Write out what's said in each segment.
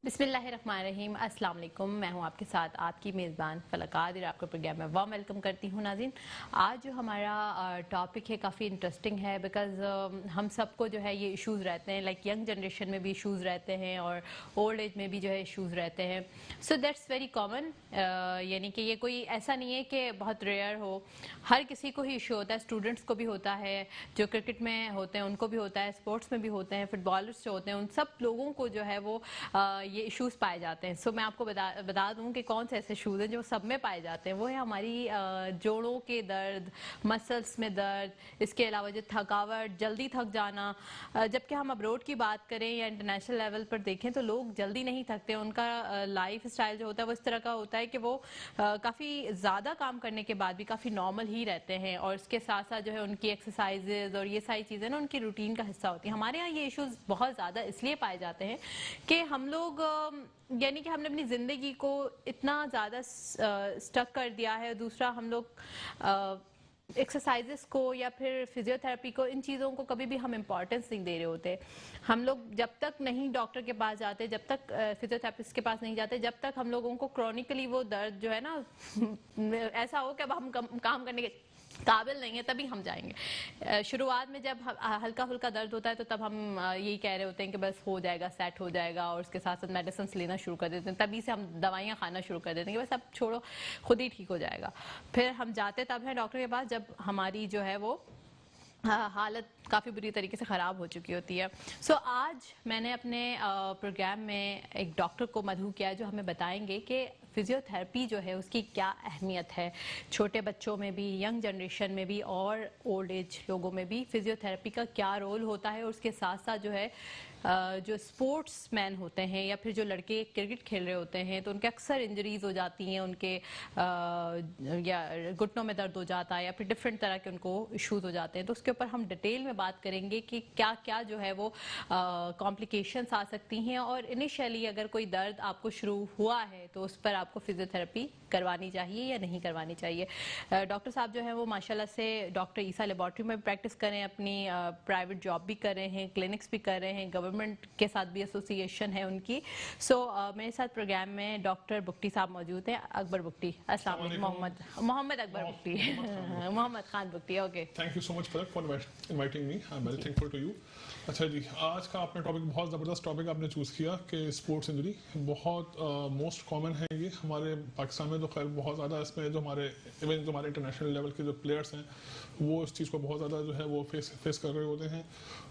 बिस्मिल्लाहिर्रहमानिर्रहीम, अस्सलाम वालेकुम। मैं हूं आपके साथ आपकी मेज़बान फलक कादिर। आपको प्रोग्राम में वार्म वेलकम करती हूं। नाज़रीन, आज जो हमारा टॉपिक है काफ़ी इंटरेस्टिंग है बिकॉज़ हम सबको जो है ये इश्यूज़ रहते हैं, लाइक यंग जनरेशन में भी इश्यूज़ रहते हैं और ओल्ड एज में भी जो है इश्यूज़ रहते हैं। सो दैट्स वेरी कॉमन, यानी कि ये कोई ऐसा नहीं है कि बहुत रेयर हो, हर किसी को ही इशू होता है। स्टूडेंट्स को भी होता है, जो क्रिकेट में होते हैं उनको भी होता है, स्पोर्ट्स में भी होते हैं, फुटबॉलर्स जो होते हैं उन सब लोगों को जो है वो ये इश्यूज पाए जाते हैं। सो मैं आपको बता दूं कि कौन से ऐसे इश्यूज हैं जो सब में पाए जाते हैं। वो है हमारी जोड़ों के दर्द, मसल्स में दर्द, इसके अलावा जो थकावट, जल्दी थक जाना। जबकि हम अब्रोड की बात करें या इंटरनेशनल लेवल पर देखें तो लोग जल्दी नहीं थकते। उनका लाइफ स्टाइल जो होता है वो इस तरह का होता है कि वो काफ़ी ज़्यादा काम करने के बाद भी काफ़ी नॉर्मल ही रहते हैं, और इसके साथ साथ जो है उनकी एक्सरसाइजेज और ये सारी चीज़ें ना उनकी रूटीन का हिस्सा होती हैं। हमारे यहाँ ये इश्यूज बहुत ज़्यादा इसलिए पाए जाते हैं कि हम लोग यानी कि हमने अपनी ज़िंदगी को इतना ज़्यादा स्टक कर दिया है। दूसरा, हम लोग एक्सरसाइजेस को या फिर फिजियोथेरेपी को, इन चीज़ों को कभी भी हम इम्पोर्टेंस नहीं दे रहे होते। हम लोग जब तक नहीं डॉक्टर के पास जाते, जब तक फिजियोथेरेपिस्ट के पास नहीं जाते, जब तक हम लोगों को क्रॉनिकली वो दर्द जो है ना ऐसा हो कि अब हम काम करने के काबिल नहीं है तभी हम जाएंगे। शुरुआत में जब हल्का फुल्का दर्द होता है तो तब हम यही कह रहे होते हैं कि बस हो जाएगा, सेट हो जाएगा, और उसके साथ साथ मेडिसिन लेना शुरू कर देते हैं। तभी से हम दवाइयाँ खाना शुरू कर देते हैं कि बस अब छोड़ो, खुद ही ठीक हो जाएगा। फिर हम जाते तब हैं डॉक्टर के पास जब हमारी जो है वो हालत काफ़ी बुरी तरीके से ख़राब हो चुकी होती है। सो आज मैंने अपने प्रोग्राम में एक डॉक्टर को मदऊ किया जो हमें बताएंगे कि फिजियोथेरेपी जो है उसकी क्या अहमियत है। छोटे बच्चों में भी, यंग जनरेशन में भी और ओल्ड एज लोगों में भी फिजियोथेरेपी का क्या रोल होता है। और उसके साथ साथ जो है जो स्पोर्ट्स मैन होते हैं या फिर जो लड़के क्रिकेट खेल रहे होते हैं तो उनके अक्सर इंजरीज हो जाती हैं, उनके या घुटनों में दर्द हो जाता है या फिर डिफरेंट तरह के उनको इश्यूज हो जाते हैं। तो उसके ऊपर हम डिटेल में बात करेंगे कि क्या क्या जो है वो कॉम्प्लिकेशंस आ सकती हैं, और इनिशियली अगर कोई दर्द आपको शुरू हुआ है तो उस पर आपको फिजियोथेरेपी करवानी चाहिए या नहीं करवानी चाहिए। डॉक्टर साहब जो है वो माशाल्लाह से डॉक्टर ईसा लेबॉर्ट्री में प्रैक्टिस कर रहे हैं, अपनी प्राइवेट जॉब भी कर रहे हैं, क्लिनिक्स भी कर रहे हैं, गवर्नमेंट के साथ भी एसोसिएशन है उनकी। सो मेरे साथ प्रोग्राम में डॉक्टर बुख्ती साहब मौजूद हैं, अकबर बुख्ती। अस्सलाम वालेकुम। Mohammad Akbar Bukhti, Mohammad Khan Bukhti. Okay, thank you so much for inviting me. I am very thankful to you. अच्छा जी, आज का आपने टॉपिक बहुत ज़बरदस्त टॉपिक आपने चूज़ किया कि स्पोर्ट्स इंजरी बहुत मोस्ट कॉमन है ये हमारे पाकिस्तान में। तो खैर बहुत ज़्यादा इसमें जो हमारे इवन जो हमारे इंटरनेशनल लेवल के जो प्लेयर्स हैं वो इस चीज़ को बहुत ज़्यादा जो है वो फेस कर रहे होते हैं।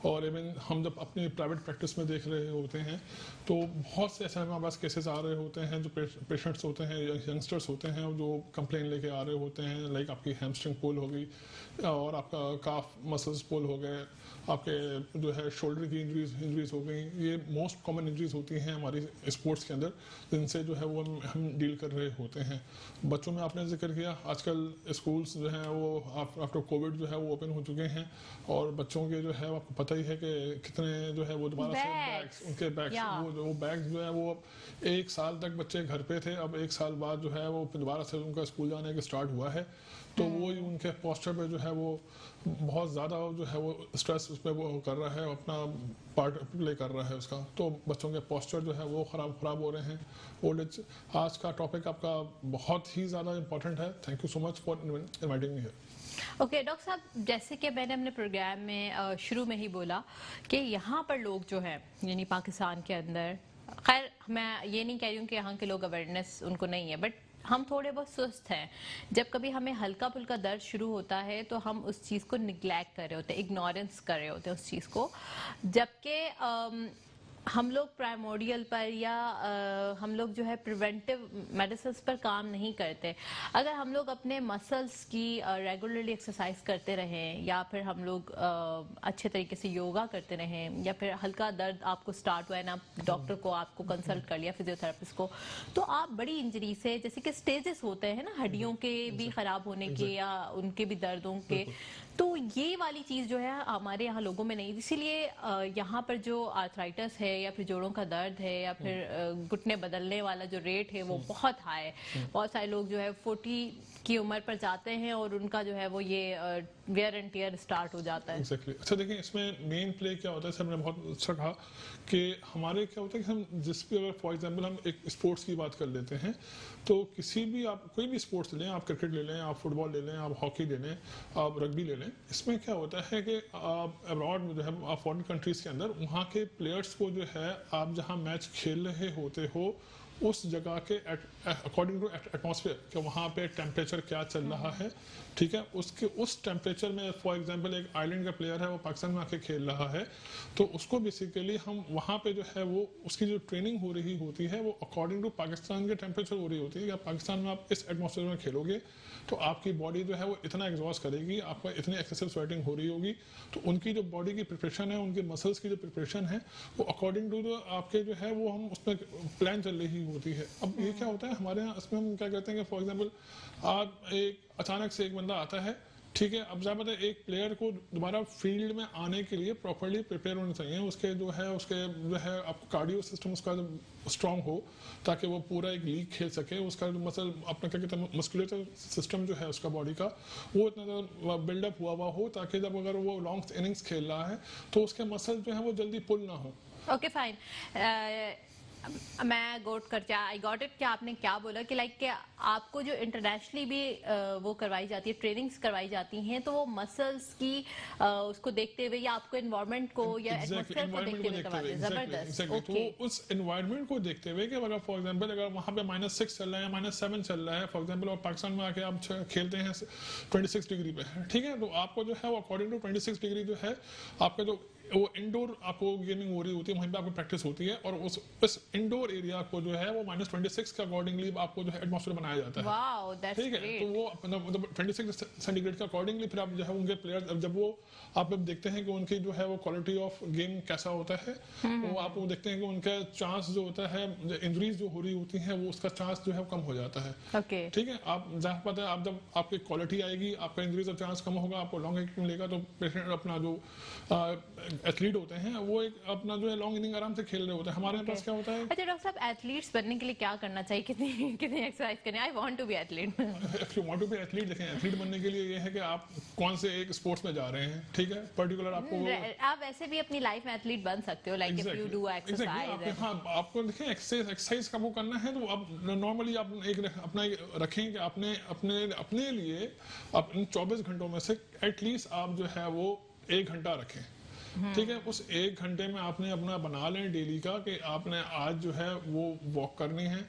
और इवन हम जब अपनी प्राइवेट प्रैक्टिस में देख रहे होते हैं तो बहुत से ऐसे हमारे पास केसेस आ रहे होते हैं जो पेशेंट्स होते हैं, यंगस्टर्स होते हैं जो कंप्लेन लेके आ रहे होते हैं, लाइक आपकी हैमस्ट्रिंग पुल हो गई और आपका काफ मसल्स पुल हो गए, आपके जो है शोल्डर की इंजरीज हो गई। ये मोस्ट कॉमन इंजरीज होती हैं हमारी स्पोर्ट्स के अंदर, जिनसे जो है वो हम डील कर रहे होते हैं। बच्चों में आपने जिक्र किया, आजकल स्कूल्स जो हैं वो आफ्टर कोविड जो है वो ओपन हो चुके हैं, और बच्चों के जो है आपको पता ही है कि कितने जो है वो दोबारा से बैग्स, उनके बैग्स वो बैग्स जो है वो एक साल तक बच्चे घर पे थे, अब एक साल बाद जो है वो दोबारा से उनका स्कूल जाने के स्टार्ट हुआ है। तो वो उनके पोस्चर पे जो है वो बहुत ज़्यादा जो है वो स्ट्रेस उस पर वो कर रहा है, अपना पार्ट प्ले कर रहा है उसका। तो बच्चों के पोस्चर जो है वो ख़राब हो रहे हैं ओल्ड एज। आज का टॉपिक आपका बहुत ही ज़्यादा इंपॉर्टेंट है। Thank you so much for inviting me here. Okay doctor साहब, जैसे कि मैंने अपने प्रोग्राम में शुरू में ही बोला कि यहाँ पर लोग जो हैं यानी पाकिस्तान के अंदर, खैर मैं ये नहीं कह रही हूँ कि यहाँ के लोग अवेयरनेस उनको नहीं है, बट हम थोड़े बहुत सुस्त हैं। जब कभी हमें हल्का फुल्का दर्द शुरू होता है तो हम उस चीज़ को निग्लेक्ट कर रहे होते हैं, इग्नोरेंस कर रहे होते हैं उस चीज़ को। जबकि हम लोग प्राइमोडियल पर या हम लोग जो है प्रिवेंटिव मेडिसिन पर काम नहीं करते। अगर हम लोग अपने मसल्स की रेगुलरली एक्सरसाइज करते रहें, या फिर हम लोग अच्छे तरीके से योगा करते रहें, या फिर हल्का दर्द आपको स्टार्ट हुआ है ना, डॉक्टर को आपको कंसल्ट कर लिया, फिजियोथेरेपिस्ट को, तो आप बड़ी इंजरी से, जैसे कि स्टेजेस होते हैं ना हड्डियों के भी खराब होने के या उनके भी दर्दों के, तो ये वाली चीज़ जो है हमारे यहाँ लोगों में नहीं। इसीलिए यहाँ पर जो आर्थराइटिस है या फिर जोड़ों का दर्द है या फिर घुटने बदलने वाला जो रेट है वो बहुत हाई है। बहुत सारे लोग जो है 40 की उम्र पर जाते हैं और उनका जो है वो ये वेयर एंड टियर स्टार्ट हो जाता है। एग्जैक्टली अच्छा देखिए इसमें मेन प्ले क्या होता है, सर ने बहुत अच्छा कहा कि हमारे क्या होता है कि हम जिस भी अगर फॉर एग्जांपल हम एक स्पोर्ट्स की बात कर लेते हैं तो किसी भी आप कोई भी स्पोर्ट्स लें, आप क्रिकेट ले लें, आप फुटबॉल ले लें, आप हॉकी ले लें, आप रग्बी ले लें, इसमें क्या होता है कि आप अब्रॉड में जो है आप फॉरेन कंट्रीज के अंदर वहाँ के प्लेयर्स को जो है आप जहाँ मैच खेल रहे होते हो उस जगह के अकॉर्डिंग टू एटमॉस्फेयर कि वहाँ पे टेम्परेचर क्या चल रहा है, ठीक है, उसके उस टेम्परेचर में फॉर एग्जांपल एक आइलैंड का प्लेयर है वो पाकिस्तान में आके खेल रहा है तो उसको बेसिकली हम वहाँ पे जो है वो उसकी जो ट्रेनिंग हो रही होती है वो अकॉर्डिंग टू पाकिस्तान के टेम्परेचर हो रही होती है। या पाकिस्तान में आप इस एटमॉस्फेयर में खेलोगे तो आपकी बॉडी जो है वो इतना एग्जॉस्ट करेगी, आपका इतनी एक्सेसिव स्वेटिंग हो रही होगी, तो उनकी जो बॉडी की प्रिपरेशन है, उनके मसल्स की जो प्रिपरेशन है वो अकॉर्डिंग टू जो आपके जो है वो हम उसमें प्लान चल रही होती है। अब ये क्या होता है हमारे यहाँ इसमें हम क्या कहते हैं कि फॉर एग्जांपल आज एक अचानक से एक बंदा आता है, ठीक है, अब ज़्यादा एक प्लेयर को दोबारा फील्ड में आने के लिए प्रॉपर्ली प्रिपेयर होना चाहिए, उसके जो है आपको कार्डियो सिस्टम उसका स्ट्रांग हो ताकि वो पूरा एक लीग खेल सके, उसका जो मसल अपना क्या कहते हैं मस्कुलेटर सिस्टम जो है उसका बॉडी का वो इतना ज़्यादा बिल्डअप हुआ हो ताकि जब अगर वो लॉन्ग इनिंग्स खेल रहा है तो उसके मसल जो है वो जल्दी पुल ना हो। ओके फाइन, मैं गोट कर आई गॉट इट। क्या आपने क्या बोला कि लाइक क्या आपको जो इंटरनेशनली भी वो करवाई जाती है, ट्रेनिंग्स करवाई जाती हैं, तो वो मसल्स की उसको देखते हुए या आपको एनवायरनमेंट को या एटमॉस्फेयर को देखते हुए करवाते हैं? जबरदस्त। तो उस एनवायरनमेंट को देखते हुए कि अगर फॉर एग्जांपल अगर वहाँ पे -6 चल रहा है या -7 चल रहा है फॉर एग्जांपल और पाकिस्तान में आके आप खेलते हैं 26 डिग्री पे, ठीक है, तो आपको जो है वो अकॉर्डिंग टू 26 डिग्री जो है आपका जो वो इंडोर आपको गेमिंग हो रही होती है, वहीं पे आपको प्रैक्टिस होती है और उस इंडोर एरिया को जो है वो -26 के अकॉर्डिंगली आपको जो है एटमॉस्फेयर बनाया जाता है। वाओ दैट्स ठीक है, ग्रेट। तो वो मतलब 26 सेंटीग्रेड के अकॉर्डिंगली फिर आप जो है उनके प्लेयर्स जब वो आप देखते हैं कि उनकी जो है वो क्वालिटी ऑफ गेम कैसा होता है, तो आप वो देखते हैं कि उनका चांस जो होता है इंजरीज जो हो रही होती है वो उसका चांस जो है कम हो जाता है। ओके ठीक है, आप जहाँ पता है आप जब आपकी क्वालिटी आएगी आपका इंजरीज का चांस कम होगा, आपको लॉन्ग इनिंग मिलेगा, तो पेशेंट अपना जो एथलीट होते हैं वो एक अपना जो है लॉन्ग इनिंग आराम से खेल रहे होते हैं। हमारे पास क्या होता है, अच्छा डॉक्टर साहब, एथलीट्स बनने के लिए क्या करना चाहिए, कितनी कितनी एक्सरसाइज करनी? I want to be athlete. If you want to be athlete, देखें एथलीट बनने के लिए ये है कि आप कौन से एक स्पोर्ट्स में जा रहे हैं, ठीक है, पर्टिकुलर आपको आप वैसे भी अपनी लाइफ में एथलीट बन सकते हो, like if you do exercise. हाँ, आपको देखें एक्सरसाइज का वो करना है तो आप नॉर्मली आप एक अपना रखें कि आपने अपने अपने लिए इन 24 घंटों में से एटलीस्ट आप जो है वो 1 घंटा रखें। ठीक है, उस 1 घंटे में आपने अपना बना लें डेली का कि आपने आज जो है वो वॉक करनी है,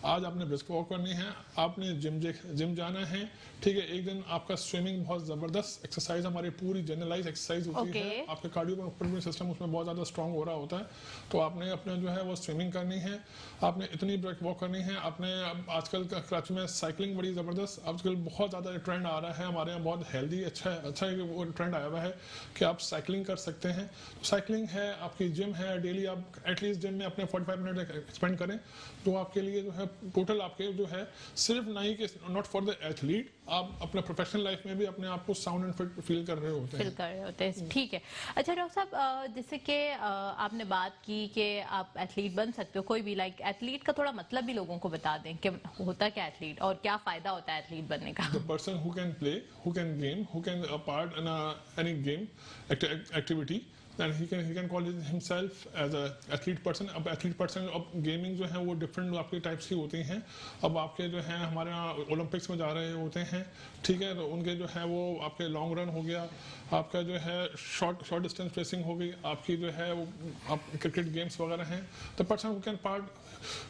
आज आपने ब्रिस्क वॉक करनी है, आपने जिम जाना है, ठीक है, एक दिन आपका स्विमिंग बहुत जबरदस्त एक्सरसाइज हमारी पूरी जनरलाइज एक्सरसाइज होती है, आपके कार्डियो सिस्टम उसमें बहुत ज्यादा स्ट्रांग हो रहा होता है, तो आपने अपने जो है वो स्विमिंग करनी है, आपने इतनी ब्रिस्क वॉक करनी है, आपने आजकल कराची में साइकिलिंग बड़ी जबरदस्त आजकल बहुत ज्यादा ट्रेंड आ रहा है हमारे यहाँ, बहुत हेल्दी अच्छा है वो ट्रेंड आया हुआ है कि आप साइकिलिंग कर सकते हैं। तो साइकिलिंग है, आपकी जिम है, डेली आप एटलीस्ट जिम में अपने 45 मिनट स्पेंड करें, तो आपके लिए जो है टोटल आपके जो है सिर्फ नहीं कि नॉट फॉर द एथलीट, आप अपने प्रोफेशनल लाइफ में भी अपने आप को साउंड एंड फिट फील कर रहे होते हैं। ठीक है। अच्छा डॉक्टर साहब, जैसे कि आपने बात की कि आप एथलीट बन सकते हो, कोई भी लाइक एथलीट का थोड़ा मतलब भी लोगों को बता दें कि होता क्या एथलीट और क्या फायदा होता है एथलीट बनने का। The person who can play, who can game, who can part in any game activity, then he can call himself as a athlete person। अब athlete person अब गेमिंग जो है वो डिफरेंट आपके टाइप्स की होती हैं। अब आपके जो है हमारे यहाँ ओलंपिक्स में जा रहे होते हैं, ठीक है, तो उनके जो है वो आपके लॉन्ग रन हो गया, आपका जो है शॉर्ट डिस्टेंस रेसिंग हो गई, आपकी जो है वो आप क्रिकेट गेम्स वगैरह हैं। The person who can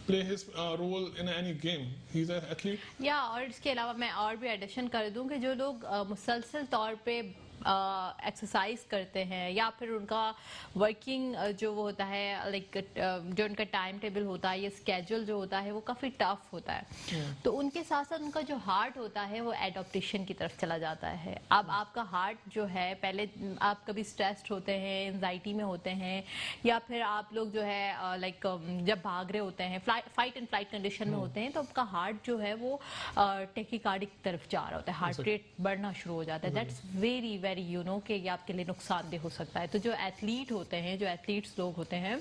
play his role in any game, he is an athlete. या और इसके अलावा मैं और भी एडिशन कर दूं कि जो लोग मुसलसल तौर पे एक्सरसाइज करते हैं या फिर उनका वर्किंग जो वो होता है लाइक जो उनका टाइम टेबल होता है या स्केड्यूल जो होता है वो काफ़ी टफ होता है, तो उनके साथ साथ उनका जो हार्ट होता है वो एडॉप्टेशन की तरफ चला जाता है। अब आपका हार्ट जो है, पहले आप कभी स्ट्रेस्ड होते हैं, एंजाइटी में होते हैं, या फिर आप लोग जो है लाइक जब भाग रहे होते हैं, फाइट एंड फ्लाइट कंडीशन में होते हैं, तो आपका हार्ट जो है वो टेकिकार्डिक की तरफ जा रहा होता है, हार्ट रेट बढ़ना शुरू हो जाता है। That's very very you know कि ये आपके लिए नुकसानदेह हो सकता है। तो जो एथलीट होते हैं, जो एथलीट्स लोग होते हैं,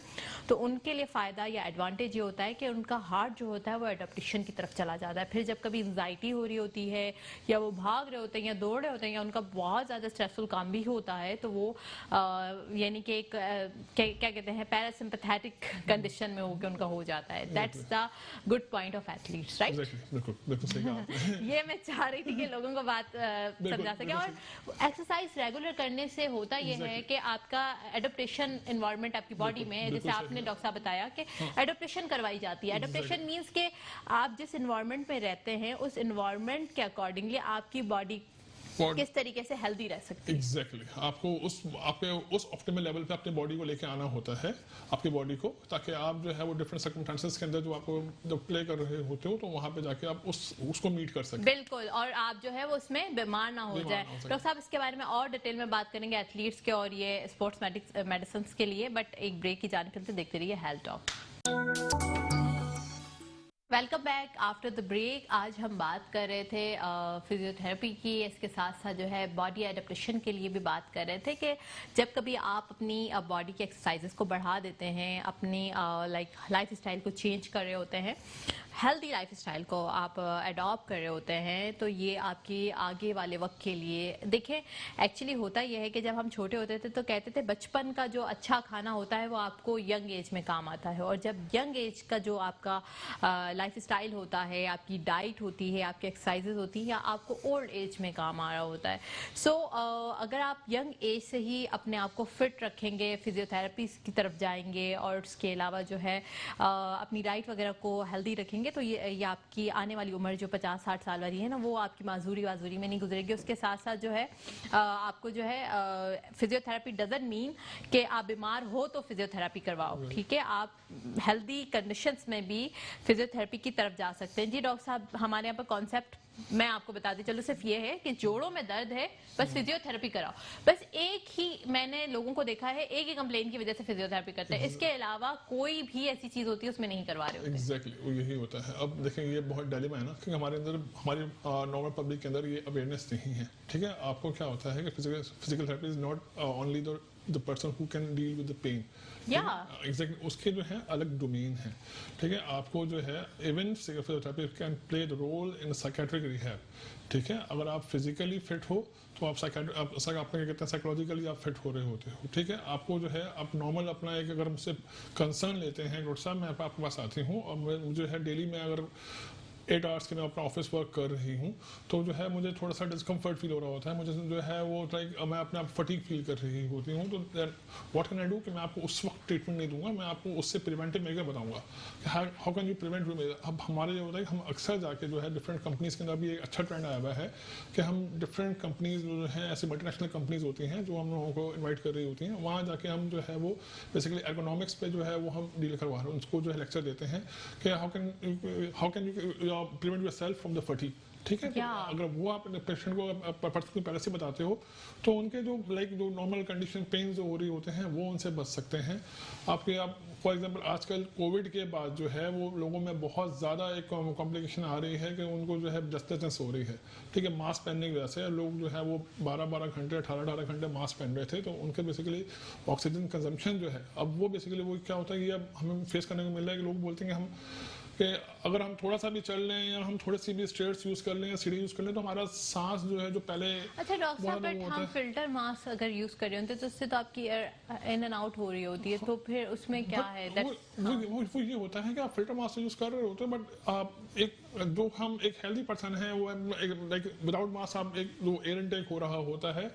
तो उनके लिए फ़ायदा या एडवांटेज ये होता है कि उनका हार्ट जो होता है वो एडाप्टेशन की तरफ चला जाता है। फिर जब कभी एंजाइटी हो रही होती है या वो भाग रहे होते हैं या दौड़ रहे होते हैं या उनका बहुत ज़्यादा स्ट्रेसफुल काम भी होता है, तो वो यानी कि एक क्या कहते हैं पैरासिम्पैथेटिक कंडीशन में होकर उनका हो जाता है। That's the good point of athletes, right? बिल्कुल बिल्कुल सही कहा आपने। ये मैं चाह रही थी कि लोगों को बात समझा सके। और एक्सरसाइज रेगुलर करने से होता ये है कि आपका एडप्टेशन एनवायरनमेंट आपकी बॉडी में, जैसे आपने डॉक्टर साहब बताया कि एडप्टेशन करवाई जाती है। एडप्टेशन मींस कि आप जिस एनवायरनमेंट में रहते हैं उस एनवायरनमेंट के अकॉर्डिंगली आपकी बॉडी किस तरीके से हेल्दी रह सकती है। एग्जैक्टली आपको उस ऑप्टिमल लेवल पे अपने बॉडी को लेके आना होता है, आपकी बॉडी को, ताकि आप जो है वो डिफरेंट सर्कमस्टेंसेस के अंदर जो आपको जब प्ले कर रहे होते हो तो वहां पे जाके आप उसको मीट कर सकते हैं। बिल्कुल, और आप जो है वो उसमें बीमार ना हो जाए। डॉक्टर साहब इसके बारे में और डिटेल में बात करेंगे एथलीट्स के और ये स्पोर्ट्स मेडिसिन के लिए, बट एक ब्रेक की जानकारी देखते रहिए health talk. Welcome back after the break. आज हम बात कर रहे थे फिजियोथेरेपी की, इसके साथ साथ जो है बॉडी एडेप्टेशन के लिए भी बात कर रहे थे कि जब कभी आप अपनी बॉडी की एक्सरसाइजेस को बढ़ा देते हैं, अपनी लाइफ स्टाइल को चेंज कर रहे होते हैं, हेल्दी लाइफ स्टाइल को आप अडॉप्ट कर रहे होते हैं, तो ये आपकी आगे वाले वक्त के लिए देखें। एक्चुअली होता यह है कि जब हम छोटे होते थे तो कहते थे बचपन का जो अच्छा खाना होता है वो आपको यंग एज में काम आता है, और जब यंग एज का जो आपका लाइफ स्टाइल होता है, आपकी डाइट होती है, आपकी एक्सरसाइजेज होती है, या आपको ओल्ड एज में काम आ रहा होता है। सो अगर आप यंग एज से ही अपने आप को फिट रखेंगे, फिजियोथेरेपी की तरफ जाएंगे और उसके अलावा जो है अपनी डाइट वगैरह को हेल्दी रखेंगे, तो ये आपकी आने वाली उम्र जो 50-60 साल वाली है ना, वो आपकी माजूरी में नहीं गुजरेगी। उसके साथ साथ जो है आपको जो है फिजियोथेरेपी डजंट मीन कि आप बीमार हो तो फिजियोथेरेपी करवाओ, ठीक है? आप हेल्दी कंडीशंस में भी फिजियोथेरेपी की तरफ जा सकते हैं। जी डॉक्टर साहब, हमारे यहाँ पर कॉन्सेप्ट मैं आपको बता दी चलो सिर्फ ये है कि जोड़ों में दर्द है, बस फिजियोथेरेपी कराओ। बस एक ही मैंने लोगों को देखा है, एक ही कंप्लेन की वजह से फिजियोथेरेपी करते हैं, इसके अलावा कोई भी ऐसी चीज होती है उसमें नहीं करवा रहे होते। एग्जैक्टली यही होता है। अब देखें ये बहुत डिलेमा है ना, क्योंकि हमारे अंदर, हमारी नॉर्मल पब्लिक के अंदर ये अवेयरनेस नहीं है, ठीक है? आपको क्या होता है कि physical therapy is not only the person who can deal with the pain. Exactly उसके जो है अलग डोमेन है, ठीक है? आपको जो है even physiotherapy can play the role in psychiatric rehab, ठीक है? अगर आप फिजिकली फिट हो तो आप आपने क्या कहते हैं साइकोलॉजिकली आप फिट हो रहे होते हो, ठीक है? आपको जो है आप नॉर्मल अपना एक अगर मुझसे कंसर्न लेते हैं डॉक्टर साहब, मैं आपके पास आती हूँ और मुझे है डेली में अगर 8 आवर्स के मैं अपना ऑफिस वर्क कर रही हूँ, तो जो है मुझे थोड़ा सा डिस्कम्फर्ट फील हो रहा होता है, मुझे जो है वो लाइक मैं अपने आप फटीग फील कर रही होती हूँ, तो व्हाट कैन आई डू कि मैं आपको उस वक्त ट्रीटमेंट नहीं दूंगा, मैं आपको उससे प्रिवेंटिव मेजर बताऊंगा कि how can you prevent measure. अब हमारे ये होता है कि हम अक्सर जाके जो है डिफरेंट कंपनीज के अंदर भी एक अच्छा ट्रेंड आया हुआ है कि हम डिफरेंट कंपनीज जो है ऐसी मल्टीनेशनल कंपनीज होती हैं जो हम लोगों को इन्वाइट कर रही होती हैं, वहाँ जाके हम जो है वो बेसिकली एर्गोनॉमिक्स पे जो है वो हम डील करवा रहे हैं, उनको जो है लेक्चर देते हैं कि how can you prevent yourself from the fatigue, ठीक है? तो अगर वो आप पेशेंट को पर्सन को पहले से बताते हो तो उनके जो जो नॉर्मल कंडीशन पेन जो हो रही होते हैं वो उनसे बच सकते हैं। आप फॉर एग्जांपल आजकल कोविड के बाद जो है वो लोगों में बहुत ज़्यादा एक कॉम्प्लिकेशन आ रही है कि उनको जो है ब्रेथलेसनेस हो रही है, ठीक है? मास्क पहनने की वजह से लोग जो है वो 12-12 घंटे 18-18 घंटे मास्क पहन रहे थे, तो उनके बेसिकली ऑक्सीजन कंजम्पशन जो है अब वो बेसिकली वो क्या होता है कि अब हमें फेस करने को मिल रहा है कि लोग बोलते हैं कि हम कि अगर हम थोड़ा सा भी चल लें या हम थोड़े सी भी स्टेयर्स यूज कर लें या सीढ़ी यूज कर लें तो हमारा सांस जो है जो पहले। अच्छा डॉक्टर साहब, बट हम फिल्टर मास्क अगर यूज कर रहे होते तो उससे तो आपकी एयर इन एंड आउट हो रही होती है, तो फिर उसमें क्या है? वो ये होता है कि आप फिल्टर मास्क यूज कर रहे होते हैं, बट आप एक हेल्दी पर्सन है वो लाइक विदाउट मास्क आप एक जो एयर इनटेक हो रहा होता है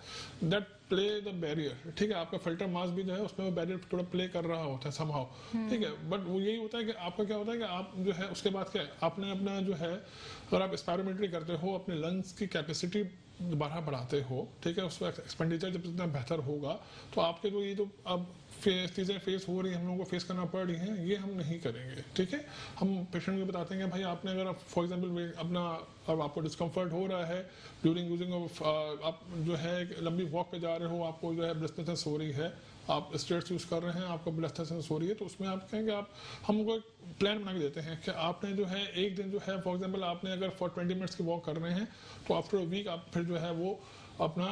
दैट प्ले द बैरियर, ठीक है? आपका फिल्टर मास्क भी जो है उसमें वो बैरियर थोड़ा प्ले कर रहा होता है समहाउ, ठीक है? बट वो यही होता है कि आपका क्या होता है कि आप जो है उसके बाद क्या है आपने अपना जो है अगर आप एक्सपेरिमेंटरी करते हो अपने लंग्स की कैपेसिटी दोबारा बढ़ाते हो, ठीक है? उसका एक्सपेंडिचर जब जितना बेहतर होगा तो आपके जो ये जो अब चीज़ें फेस हो रही हैं, हम लोगों को फेस करना पड़ रही हैं, ये हम नहीं करेंगे, ठीक है? हम पेशेंट को बताते हैं कि भाई आपने अगर फॉर एग्जांपल अपना अब आपको डिस्कम्फर्ट हो रहा है ड्यूरिंग यूजिंग आप जो है लंबी वॉक पे जा रहे हो, आपको जो है ब्रेथलेसनेस हो रही है, आप स्टेयर्स यूज कर रहे हैं, आपको ब्रेथलेसनेस हो रही है, तो उसमें आप कहेंगे आप हमको एक प्लान बना के देते हैं कि आपने जो है एक दिन जो है फॉर एग्जांपल आपने अगर फॉर 20 मिनट्स की वॉक कर रहे हैं तो आफ्टर अ वीक आप फिर जो है वो अपना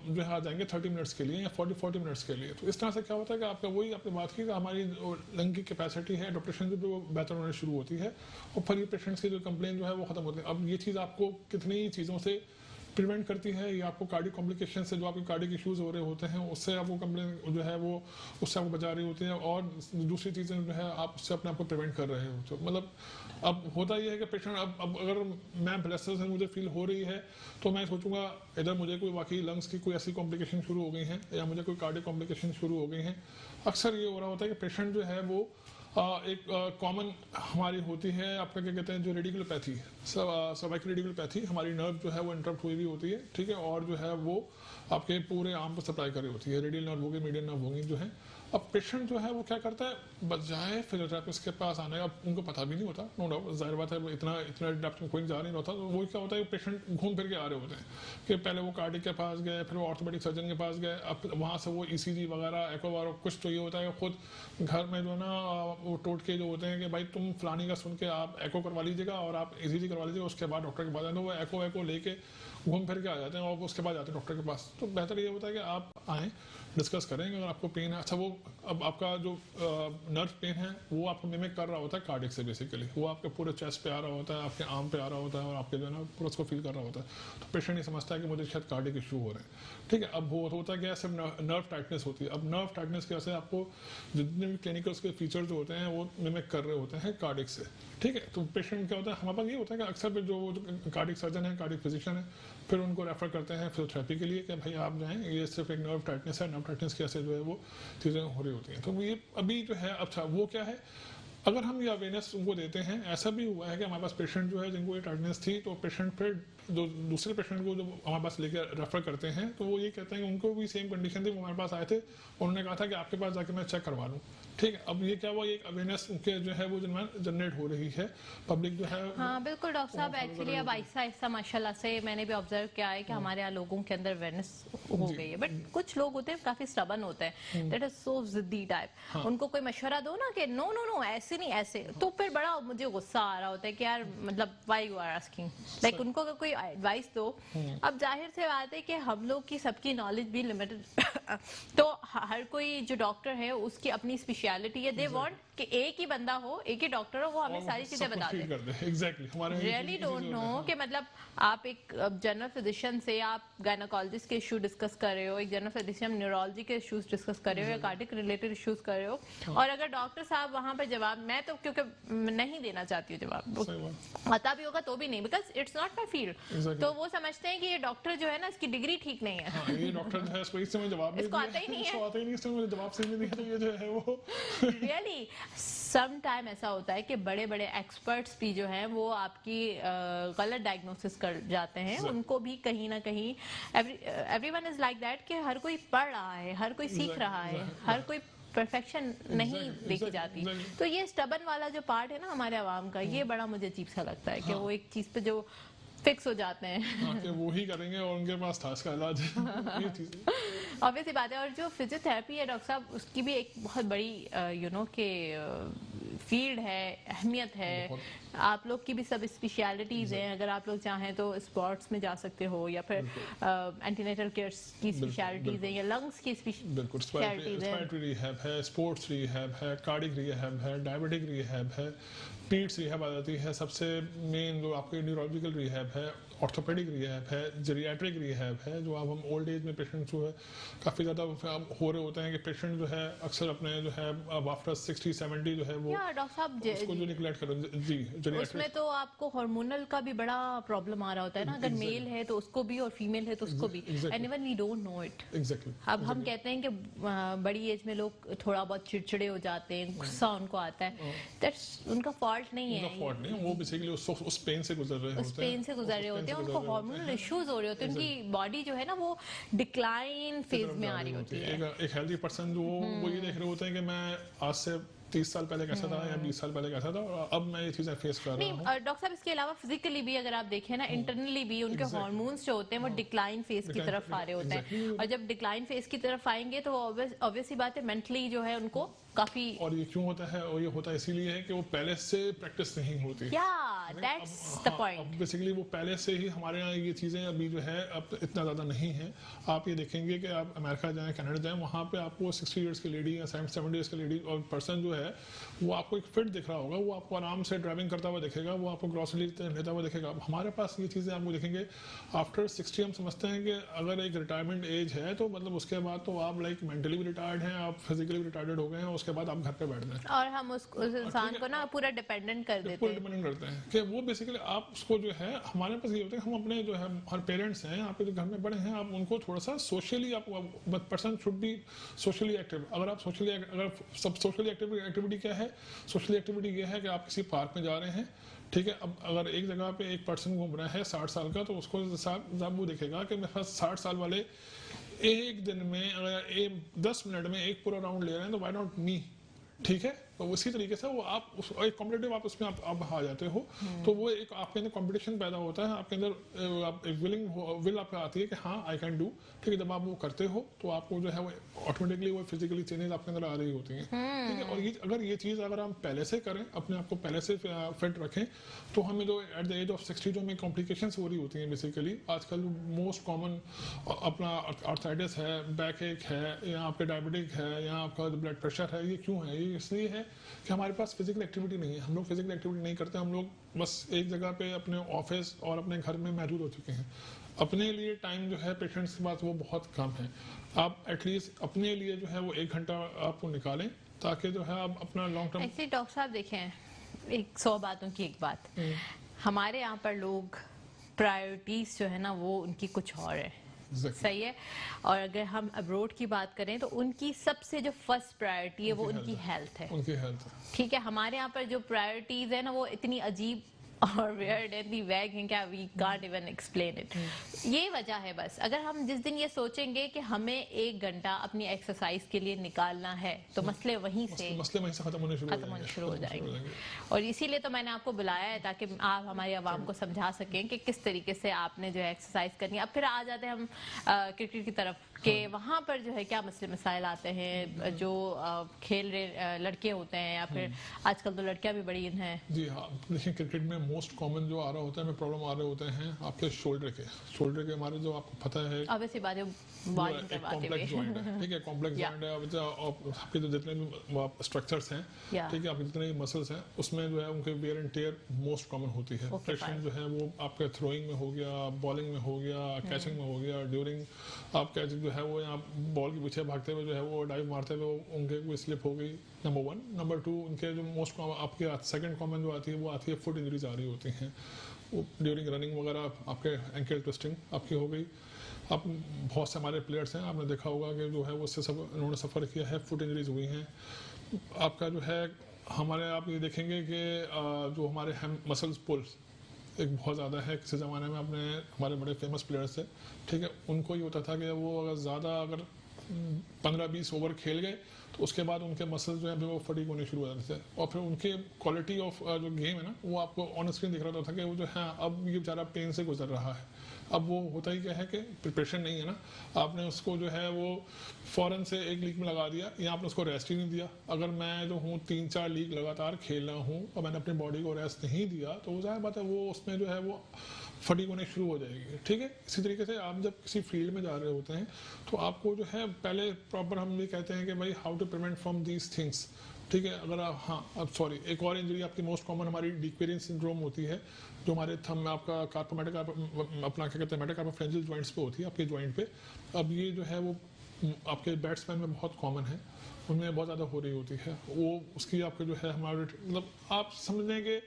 जो है आ जाएंगे 30 मिनट्स के लिए या 40 मिनट्स के लिए। तो इस तरह से क्या होता है कि आपका वही आपने बात की कि हमारी लंग की कैपेसिटी है एडॉप्टेशन जो बेहतर होने शुरू होती है और फिर ये पेशेंट्स की जो कंप्लेन जो है वो खत्म होती है। अब ये चीज़ आपको कितनी चीज़ों से प्रिवेंट करती है, या आपको कार्डिक कॉम्प्लिकेशन से जो आपके कार्डिक इश्यूज हो रहे होते हैं उससे आपको कंप्लेन जो है वो उससे आपको बचा रही होती है, और दूसरी चीज़ें जो है आप उससे अपने आप को प्रिवेंट कर रहे हो। तो मतलब अब होता ये है कि पेशेंट अब अगर मैं ब्रेथलेसनेस मुझे फील हो रही है तो मैं सोचूंगा इधर मुझे कोई वाकई लंग्स की कोई ऐसी कॉम्प्लिकेशन शुरू हो गई हैं या मुझे कोई कार्डिक कॉम्प्लिकेशन शुरू हो गई हैं। अक्सर ये हो रहा होता है कि पेशेंट जो है वो एक कॉमन हमारी होती है आपका क्या कहते हैं जो रेडिकुलोपैथी, सर्वाइकल रेडिकुलोपैथी, हमारी नर्व जो है वो इंटरप्ट हुई हुई होती है, ठीक है, और जो है वो आपके पूरे आर्म को सप्लाई कर रही होती है। रेडियल नर्व होगी, मीडियन नर्व होगी जो है। अब पेशेंट जो है वो क्या करता है, बजाय फिजियोथेरेपिस्ट के पास आने, अब उनको पता भी नहीं होता, नो डाउट, जाहिर बात है इतना इतना डेप्थ में कोई जा नहीं होता, तो वो क्या होता है पेशेंट घूम फिर के आ रहे होते हैं कि पहले वो कार्डिक के पास गए, फिर वो ऑर्थोपेडिक सर्जन के पास गए, अब वहाँ से वो ECG वगैरह एको वगैरह कुछ, तो ये होता है कि खुद घर में जो है ना वो टोटके जो होते हैं कि भाई तुम फलानी का सुन के आप एको करवा लीजिएगा और आप ECG करवा लीजिएगा, उसके बाद डॉक्टर के पास आए, तो वो एको लेके घूम फिर के आ जाते हैं और उसके बाद जाते हैं डॉक्टर के पास। तो बेहतर ये होता है कि आप आएँ, डिस्कस करेंगे, अगर आपको पेन है, अच्छा वो अब आपका जो नर्व पेन है वो आपको मिमिक कर रहा होता है कार्डिक से, बेसिकली वो आपके पूरे चेस्ट पे आ रहा होता है, आपके आर्म पे आ रहा होता है और आपके जो है ना पूरा उसको फील कर रहा होता है। तो पेशेंट ये समझता है कि मुझे शायद कार्डिक इशू हो रहे हैं, ठीक है। अब वो होता है क्या, सिर्फ नर्व टाइटनेस होती है। अब नर्व टाइटनेस की वजह से आपको जितने भी क्लिनिकल उसके फीचर जो होते हैं वो मिमिक कर रहे होते हैं कार्डिक से, ठीक है। तो पेशेंट क्या होता है, हमारे पास ये होता है कि अक्सर जो कार्डिक सर्जन है, कार्डिक फिजिशियन है, फिर उनको रेफर करते हैं फिजियोथेरेपी के लिए कि भाई आप जाएं, ये सिर्फ एक नर्व टाइटनेस है, नर्व टाइटनेस की वजह से जो है वो चीज़ें हो रही होती हैं। तो ये अभी जो है, अच्छा वो क्या है, अगर हम ये अवेयरनेस उनको देते हैं, ऐसा भी हुआ है कि हमारे पास पेशेंट जो है जिनको ये टाइटनेस थी, तो पेशेंट फिर जो दूसरे पेशेंट को जो हमारे पास लेकर रेफर करते हैं तो वो ये कहते हैं कि उनको भी सेम कंडीशन थी, वो हमारे पास आए थे, उन्होंने कहा था कि आपके पास जाके मैं चेक करवा लूँ, ठीक है। अब ये क्या हुआ, एक अवेयरनेस उनके जो है वो जनरेट हो रही है, पब्लिक जो है। हाँ बिल्कुल डॉक्टर साहब, एक्चुअली अब आहिस्ता आहिस्ता माशाल्लाह से मैंने भी ऑब्जर्व किया है कि हमारे यहाँ लोगों के अंदर अवेयरनेस हो गई है, बट कुछ लोग होते हैं काफी स्टबन होते हैं, दैट इज सो जिद्दी टाइप। उनको कोई मशवरा दो ना कि नो नो नो ऐसे नहीं ऐसे, तो फिर बड़ा मुझे गुस्सा आ रहा होता है कि यार मतलब why you are asking, like उनको अगर कोई एडवाइस दो। अब जाहिर से बात है कि हम लोग की सबकी नॉलेज भी लिमिटेड तो हर कोई जो डॉक्टर है उसकी अपनी स्पेशलिटी है, दे वांट कि एक ही बंदा हो, एक ही डॉक्टर हो, वो हमें सारी चीजें बता दे। एग्जैक्टली, हमारे रियली डोंट नो कि मतलब आप एक जनरल फिजिशियन से आप गायनोकोलॉजिस्ट के इशू डिस्कस कर रहे हो, एक जनरल फिजिशियन न्यूरोलॉजी के इश्यूज डिस्कस कर रहे हो या कार्डिक रिलेटेड इश्यूज कर रहे हो, और अगर डॉक्टर साहब वहां पर जवाब, मैं तो क्योंकि नहीं देना चाहती हूँ जवाब, पता भी होगा तो भी नहीं, because it's not my field, तो वो समझते हैं कि ये डॉक्टर जो है ना इसकी डिग्री ठीक नहीं है, ये डॉक्टर जो है इसको इस समय जवाब इसको आता ही नहीं है, इसको आता ही नहीं, इसको मुझे जवाब से नहीं दिया, तो ये जो है वो रियली सम टाइम ऐसा होता है कि बड़े बड़े एक्सपर्ट्स भी जो हैं वो आपकी गलत डायग्नोसिस कर जाते हैं, उनको भी कहीं ना कहीं एवरीवन इज लाइक दैट कि हर कोई पढ़ रहा है, हर कोई सीख रहा है, हर कोई परफेक्शन नहीं देखी जाती। तो ये स्टबन वाला जो पार्ट है ना हमारे आवाम का, ये बड़ा मुझे अजीब सा लगता है कि वो एक चीज पे जो फिक्स हो जाते हैं कि वो ही करेंगे और उनके पास था इसका इलाज ये चीज ऑब्वियस सी बात है। और जो फिजियोथेरेपी है डॉक्टर साहब, उसकी भी एक बहुत बड़ी यू नो के फील्ड है, अहमियत है, आप लोग की भी सब स्पेशलिटीज हैं, अगर आप लोग चाहें तो स्पोर्ट्स में जा सकते हो या फिर एंटीनेटल केयर की स्पेशलिटीज हैं या लंग्स की स्पेशलिटीज हैं, रिहैब है, स्पोर्ट्स रिहैब है, कार्डिक रिहैब है, डायबिटिक रिहैब है, पीट्स रिहैब आ जाती है, सबसे मेन जो आपके न्यूरोलॉजिकल रिहैब है, ऑर्थोपेडिक रिहैब है, जेरियाट्रिक रिहैब है, जो अब हम ओल्ड एज में पेशेंट जो है काफ़ी ज़्यादा हो रहे होते हैं कि पेशेंट जो है अक्सर अपने जो है अब आफ्टर 60-70 जो है वो डॉक्टर साहब उसको जो निगलेक्ट करो जी, उसमें तो आपको हार्मोनल का भी बड़ा प्रॉब्लम आ रहा होता है ना, अगर मेल है तो उसको भी और फीमेल है तो उसको भी, and even we don't know it. Exactly, अब हम कहते हैं कि बड़ी एज में लोग थोड़ा बहुत चिड़चिड़े हो जाते हैं, गुस्सा उनको आता है, दैट्स उनका फॉल्ट नहीं है, फॉल्ट नहीं, वो बेसिकली उस पेन से गुजर रहे होते हैं, उस पेन से गुजर रहे होते हैं, उनको हार्मोनल इश्यूज हो रहे होते हैं, उनकी बॉडी जो है ना वो डिक्लाइन फेज में आ रही होती है। एक हेल्दी पर्सन जो वो ये देख रहे होते हैं कि मैं आज से 30 साल पहले कैसा था या 20 साल पहले कैसा था और अब मैं ये चीजें फेस कर रहा हूँ। डॉक्टर साहब इसके अलावा फिजिकली भी अगर आप देखें ना, इंटरनली भी उनके हार्मोन्स जो होते हैं वो डिक्लाइन फेज की तरफ आ रहे होते हैं, और जब डिक्लाइन फेज की तरफ आएंगे तो ऑब्वियस सी बात है मेंटली जो है उनको काफी और ये क्यों होता है, और ये होता इसीलिए है कि वो पहले से प्रैक्टिस नहीं होती। That's the point. बेसिकली वो पहले से ही हमारे यहाँ ये चीज़ें अभी जो है अब इतना ज़्यादा नहीं है। आप ये देखेंगे कि आप अमेरिका जाएं, कनाडा जाएं, वहाँ पे आपको 60 ईयर्स की लेडी या 70 ईयर्स की लेडी और पर्सन जो है वो आपको एक फिट दिख रहा होगा, वो आपको आराम से ड्राइविंग करता हुआ दिखेगा, वो आपको ग्रॉसरी लेता हुआ दिखेगा। अब हमारे पास ये चीज़ें आपको देखेंगे आफ्टर 60 हम समझते हैं कि अगर एक रिटायरमेंट एज है तो मतलब उसके बाद तो आप लाइक मेंटली भी रिटायर्ड हैं, आप फिजिकली भी रिटायर्ड हो गए हैं, उसके बाद आप घर पे बैठ जाएं और हम उस इंसान को ना पूरा डिपेंडेंट कर देते हैं। डिपेंडेंट करते हैं कि वो बेसिकली आप उसको जो है, हमारे पास ये होता है हम अपने जो है हर पेरेंट्स हैं आपके जो घर में बड़े हैं, आप उनको थोड़ा सा सोशली आप person should be socially active. अगर आप सोशली एक्टिविटी क्या है, सोशली एक्टिविटी ये है कि आप किसी पार्क में जा रहे हैं, ठीक है। अब अगर एक जगह पे एक पर्सन घूम रहा है 60 साल का, तो उसको साहब वो देखेगा कि मेरे पास 60 साल वाले एक दिन में अगर 10 मिनट में एक पूरा राउंड ले रहे हैं, तो वाई नॉट मी, ठीक है। तो उसी तरीके से वो आप एक कॉम्पिटिटिव आप उसमें आप आ जाते हो, तो वो एक आपके अंदर कंपटीशन पैदा होता है, आपके अंदर आप एक विल आपको आती है कि हाँ आई कैन डू, ठीक है। जब आप वो करते हो तो आपको जो है वो ऑटोमेटिकली वो फिजिकली चेंजेस आपके अंदर आ रही होती हैं, ठीक है। और ये अगर ये चीज़ अगर हम पहले से करें, अपने आप को पहले से फिट रखें, तो हमें जो एट द एज ऑफ 60 जो हमें कॉम्प्लिकेशंस हो रही होती हैं बेसिकली आजकल मोस्ट कॉमन अपना आर्थराइटिस है, बैक एक है, या आपके डायबिटिक है, या आपका ब्लड प्रेशर है, ये क्यों है? ये इसलिए है कि हमारे पास फिजिकल एक्टिविटी नहीं है, हम लोग फिजिकल एक्टिविटी नहीं करते, हम लोग बस एक जगह पे अपने ऑफिस और अपने घर में मौजूद हो चुके हैं। अपने लिए टाइम जो है पेशेंट्स के पास वो बहुत कम है। आप एटलीस्ट अपने लिए जो है वो 1 घंटा आपको निकालें, ताकि जो है आप अपना लॉन्ग टर्म। ऐसे डॉक्टर साहब देखें, एक 100 बातों की एक बात, हमारे यहाँ पर लोग प्रायोरिटीज जो है ना वो उनकी कुछ और है, सही है। और अगर हम अब्रोड की बात करें तो उनकी सबसे जो फर्स्ट प्रायोरिटी है वो उनकी हेल्थ है, उनकी हेल्थ, ठीक है। हमारे यहाँ पर जो प्रायोरिटीज है ना वो इतनी अजीब और weird and the vague हैं क्या we can't even explain it। ये वजह है बस। अगर हम जिस दिन ये सोचेंगे कि हमें 1 घंटा अपनी एक्सरसाइज के लिए निकालना है, तो मसले वहीं से खत्म होने शुरू हो जाएंगे। और इसीलिए तो मैंने आपको बुलाया है ताकि आप हमारी आवाम को समझा सकें कि किस तरीके से आपने जो है एक्सरसाइज करनी है। अब फिर आ जाते हैं हम क्रिकेट की तरफ कि वहाँ पर जो है क्या मसले मसाइल आते हैं, जो खेल रहे लड़के होते हैं, या फिर आजकल तो लड़कियां भी बड़ी इन हैं। जी हाँ, देखिए क्रिकेट में मोस्ट कॉमन जो आ रहा होता है, में प्रॉब्लम आ रहे होते हैं आपके शोल्डर के हमारे जो आपको पता है ऑब्वियसली बात है, बॉलिंग करवाते हुए, ठीक है, कॉम्प्लेक्स जॉइंट है। आपके जो जितने भी स्ट्रक्चर्स हैं, ठीक है, आपके जितने भी मसल्स हैं, उसमें जो है उनके wear and tear most common होती है। फ्रिक्शन जो है वो आपके थ्रोइंग में हो गया, बॉलिंग में हो गया, कैचिंग में हो गया, ड्यूरिंग आप कैच जो है वो यहाँ बॉल के पीछे भागते हुए जो है वो डाइव मारते हुए उनके कोई स्लिप हो गई, नंबर 1। नंबर 2, उनके जो मोस्ट आपके सेकंड कॉमन जो आती है वो आती है फुट इंजरीज आ रही होती हैं, वो ड्यूरिंग रनिंग वगैरह आपके एंकल ट्विस्टिंग आपकी हो गई। अब बहुत से हमारे प्लेयर्स हैं, आपने देखा होगा कि जो है वो उससे उन्होंने सफ़र किया है, फुट इंजरीज हुई हैं। आपका जो है हमारे आप ये देखेंगे कि जो हमारे मसल्स पुल्स एक बहुत ज़्यादा है। किसी ज़माने में अपने हमारे बड़े फेमस प्लेयर्स थे, ठीक है, उनको ये होता था कि वो अगर ज़्यादा 15-20 ओवर खेल गए तो उसके बाद उनके मसल्स जो है वो फटीग होने शुरू हो जाते थे, और फिर उनके क्वालिटी ऑफ जो गेम है ना वो आपको ऑन स्क्रीन दिख रहा था कि वो जो है अब ये बेचारा पेन से गुजर रहा है। अब वो होता ही क्या है कि प्रिपरेशन नहीं है ना, आपने उसको जो है वो फ़ौरन से एक लीग में लगा दिया, या आपने उसको रेस्ट ही नहीं दिया। अगर मैं जो हूँ 3-4 लीग लगातार खेल रहा हूँ और मैंने अपनी बॉडी को रेस्ट नहीं दिया, तो जाहिर बात है वो उसमें जो है वो फटीग होने शुरू हो जाएगी, ठीक है। इसी तरीके से आप जब किसी फील्ड में जा रहे होते हैं तो आपको जो है पहले प्रॉपर हम ये कहते हैं कि भाई how to prevent from these things, ठीक है। अगर आप अब सॉरी, एक और इंजरी आपकी मोस्ट कॉमन हमारी डिक्वेरियन सिंड्रोम होती है, जो हमारे थंब में आपका कार्पोमेटिक अपना क्या कहते हैं मेटाकार्पोफ्रेंजियल जॉइंट्स पे होती है, आपके जॉइंट पे। अब ये जो है वो आपके बैट्समैन में बहुत कॉमन है, उनमें बहुत ज़्यादा हो रही होती है। वो उसकी आपके जो है हमारे मतलब आप समझ लें कि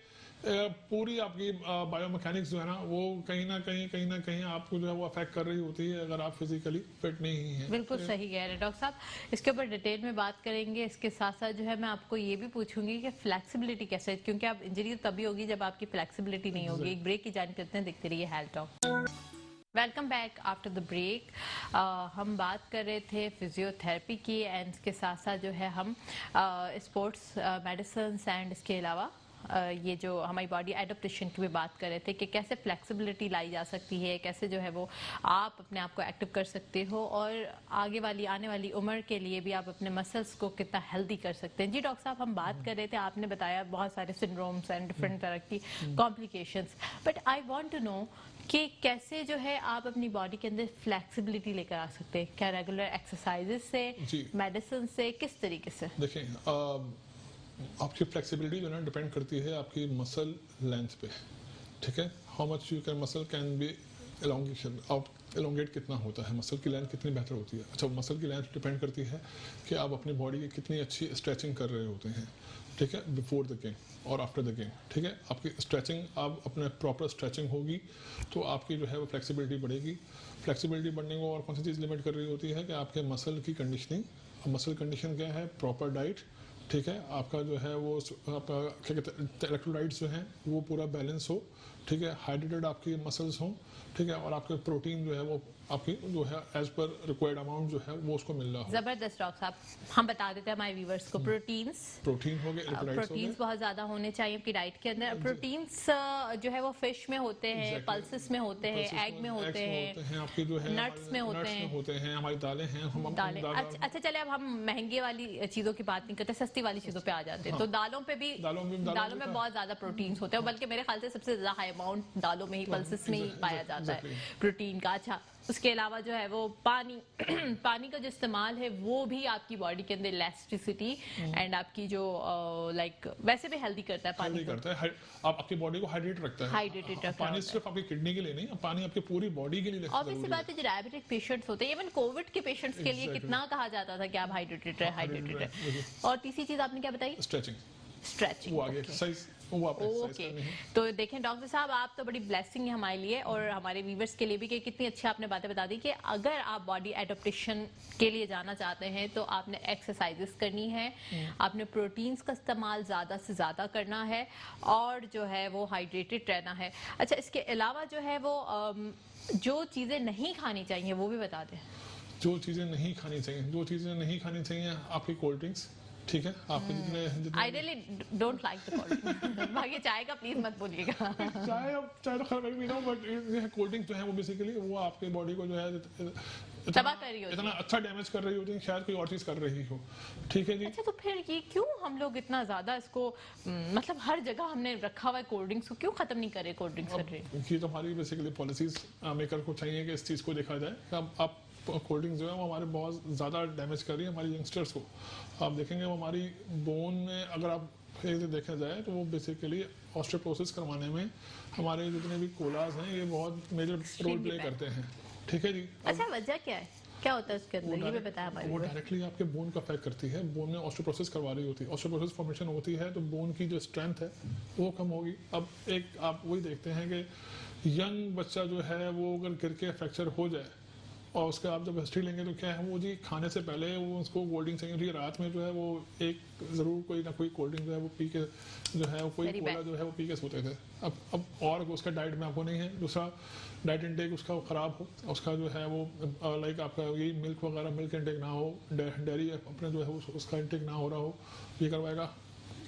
पूरी आपकी बायोमैकेनिक्स जो है ना वो कहीं ना कहीं आपको जो है वो अफेक्ट कर रही होती है अगर आप फिजिकली फिट नहीं है। बिल्कुल सही कह रहे हैं डॉक्टर साहब। इसके ऊपर डिटेल में बात करेंगे। इसके साथ साथ जो है मैं आपको ये भी पूछूंगी कि फ्लेक्सिबिलिटी कैसे, क्योंकि आप इंजरी तभी होगी जब आपकी फ्लेक्सिबिलिटी नहीं होगी। एक ब्रेक की जान करते हैं, देखते रहिए health talk. Welcome back after the break. हम बात कर रहे थे फिजियोथेरेपी की, एंड इसके साथ साथ जो है हम स्पोर्ट्स मेडिसिन एंड इसके अलावा ये जो हमारी बॉडी एडप्टेशन की भी बात कर रहे थे कि कैसे फ्लेक्सिबिलिटी लाई जा सकती है, कैसे जो है वो आप अपने आप को एक्टिव कर सकते हो और आगे वाली आने वाली उम्र के लिए भी आप अपने मसल्स को कितना हेल्दी कर सकते हैं। जी डॉक्टर साहब, हम बात कर रहे थे, आपने बताया बहुत सारे सिंड्रोम्स एंड डिफरेंट तरह की complications, but I want to know कि कैसे जो है आप अपनी बॉडी के अंदर फ्लेक्सिबिलिटी लेकर आ सकते हैं? क्या रेगुलर एक्सरसाइजेस से, मेडिसिन से, किस तरीके से? देखें, आपकी फ्लेक्सिबिलिटी जो है डिपेंड करती है आपकी मसल लेंथ पे, ठीक है। How much you can muscle can be elongation, आप एलोंगेट कितना होता है, मसल की लेंथ कितनी बेहतर होती है। अच्छा, मसल की लेंथ डिपेंड करती है कि आप अपनी बॉडी की कितनी अच्छी स्ट्रेचिंग कर रहे होते हैं, ठीक है, बिफोर द गेम और आफ्टर द गेम, ठीक है। आपकी स्ट्रेचिंग, आप अपने प्रॉपर स्ट्रेचिंग होगी तो आपकी जो है वो फ्लेक्सिबिलिटी बढ़ेगी। फ्लेक्सिबिलिटी बढ़ने को और कौन सी चीज़ लिमिट कर रही होती है कि आपके मसल की कंडीशनिंग। मसल कंडीशन क्या है? प्रॉपर डाइट, ठीक है, आपका जो है वो आपका क्या कहते हैं इलेक्ट्रोलाइट्स जो हैं वो पूरा बैलेंस हो, ठीक है, हाइड्रेटेड आपकी मसल्स हों, ठीक है, और आपके प्रोटीन जो है वो आपकी जो है एज पर रिक्वायर्ड अमाउंट जो है वो उसको मिल रहा हो। जबरदस्त डॉक्टर साहब, हम बता देते हैं हमारे व्यूवर्स को, प्रोटीन हो गए, प्रोटीन्स बहुत ज्यादा होने चाहिए आपकी डाइट के अंदर। प्रोटीन्स जो है वो फिश में होते हैं, पल्सेस में होते हैं, एग में होते हैं, आपकी जो है नट्स में होते हैं, हमारी दालें हैं, हम दालें। अच्छा चले, अब हम महंगे वाली चीजों की बात नहीं करते, सस्ती वाली चीजों पे आ जाते हैं। तो दालों में बहुत ज्यादा प्रोटीन्स होते हैं, बल्कि मेरे ख्याल से सबसे ज्यादा हाई अमाउंट दालों में ही, पल्सेस में ही पाया जाता है प्रोटीन का। अच्छा, उसके अलावा जो है वो पानी पानी का जो इस्तेमाल है वो भी आपकी बॉडी के अंदर इलास्टिसिटी एंड आपकी जो लाइक वैसे भी हेल्दी करता है, पानी करता है, आप आपकी बॉडी को हाइड्रेट रखता है। हाइड्रेटेड रखता है। पानी सिर्फ आपकी किडनी के लिए नहीं, पानी आपकी पूरी बॉडी के लिए। ऑब्वियसली बात है, जो डायबिटिक पेशेंट्स होते हैं, इवन कोविड के पेशेंट्स के लिए कितना कहा जाता था कि आप हाइड्रेटेड रहे। और तीसरी चीज आपने क्या बताई? स्ट्रेचिंग। ओके, तो देखें डॉक्टर साहब, आप तो बड़ी ब्लेसिंग है हमारे लिए और हमारे व्यूवर्स के लिए भी कि कितनी अच्छी आपने बातें बता दी कि अगर आप बॉडी एडप्टेशन के लिए जाना चाहते हैं तो आपने एक्सरसाइजेस करनी है, आपने प्रोटीन्स का इस्तेमाल ज़्यादा से ज़्यादा करना है और जो है वो हाइड्रेटेड रहना है। अच्छा, इसके अलावा जो है वो जो चीज़ें नहीं खानी चाहिए वो भी बता दें। जो चीज़ें नहीं खानी चाहिए आपकी कोल्ड ड्रिंक्स, ठीक है, आपके जितने I really don't like the cold drink. बाकी चाय का प्लीज मत बोलिएगा। चाय तो खैर मैं भी ना, बट ये कोल्ड ड्रिंक जो है वो बेसिकली वो आपके बॉडी को जो है तबाह कर रही होती है, इतना अच्छा डैमेज कर रही होती है, शायद कोई और चीज कर रही हो, ठीक है जी। अच्छा, तो फिर ये क्यों हम लोग इतना ज्यादा इसको मतलब हर जगह हमने रखा हुआ है कोल्ड ड्रिंक्स को, क्यों खत्म नहीं करे कोल्ड ड्रिंक्स? ये तो हमारी बेसिकली पॉलिसीज मेकर को चाहिए कि इस चीज को देखा जाए। अब कोल्ड ड्रिंक्स जो है वो हमारे बहुत ज़्यादा डैमेज कर रही है हमारी यंगस्टर्स को। आप देखेंगे वो हमारी बोन में, अगर आप फिर से देखा जाए तो वो बेसिकली ऑस्टियोपोरोसिस करवाने में हमारे जितने भी कोलाज हैं ये बहुत मेजर रोल प्ले करते हैं, ठीक है जी। अच्छा, वजह क्या है, क्या होता है उसके अंदर, ये भी बताया हमारे? वो डायरेक्टली आपके बोन का अफेक्ट करती है, बोन में ऑस्टियोपोरोसिस करवा रही होती है, ऑस्टियोपोरोसिस फॉर्मेशन होती है तो बोन की जो स्ट्रेंथ है वो कम होगी। अब एक आप वही देखते हैं कि यंग बच्चा जो है वो अगर गिर के फ्रैक्चर हो जाए और उसका आप जब हिस्ट्री लेंगे तो क्या है वो जी खाने से पहले वो उसको कोल्ड ड्रिंक चाहिए, रात में जो है वो एक ज़रूर कोई ना कोई कोल्ड ड्रिंक जो है वो पी के जो है कोई कोला जो है वो पी के सोते थे। अब और उसका डाइट में आपको नहीं है, दूसरा डाइट इंटेक उसका ख़राब हो, उसका जो है वो लाइक आपका यही मिल्क वगैरह मिल्क इंटेक ना हो, डेयरी अपने जो है उसका इंटेक ना हो रहा हो, ये करवाएगा।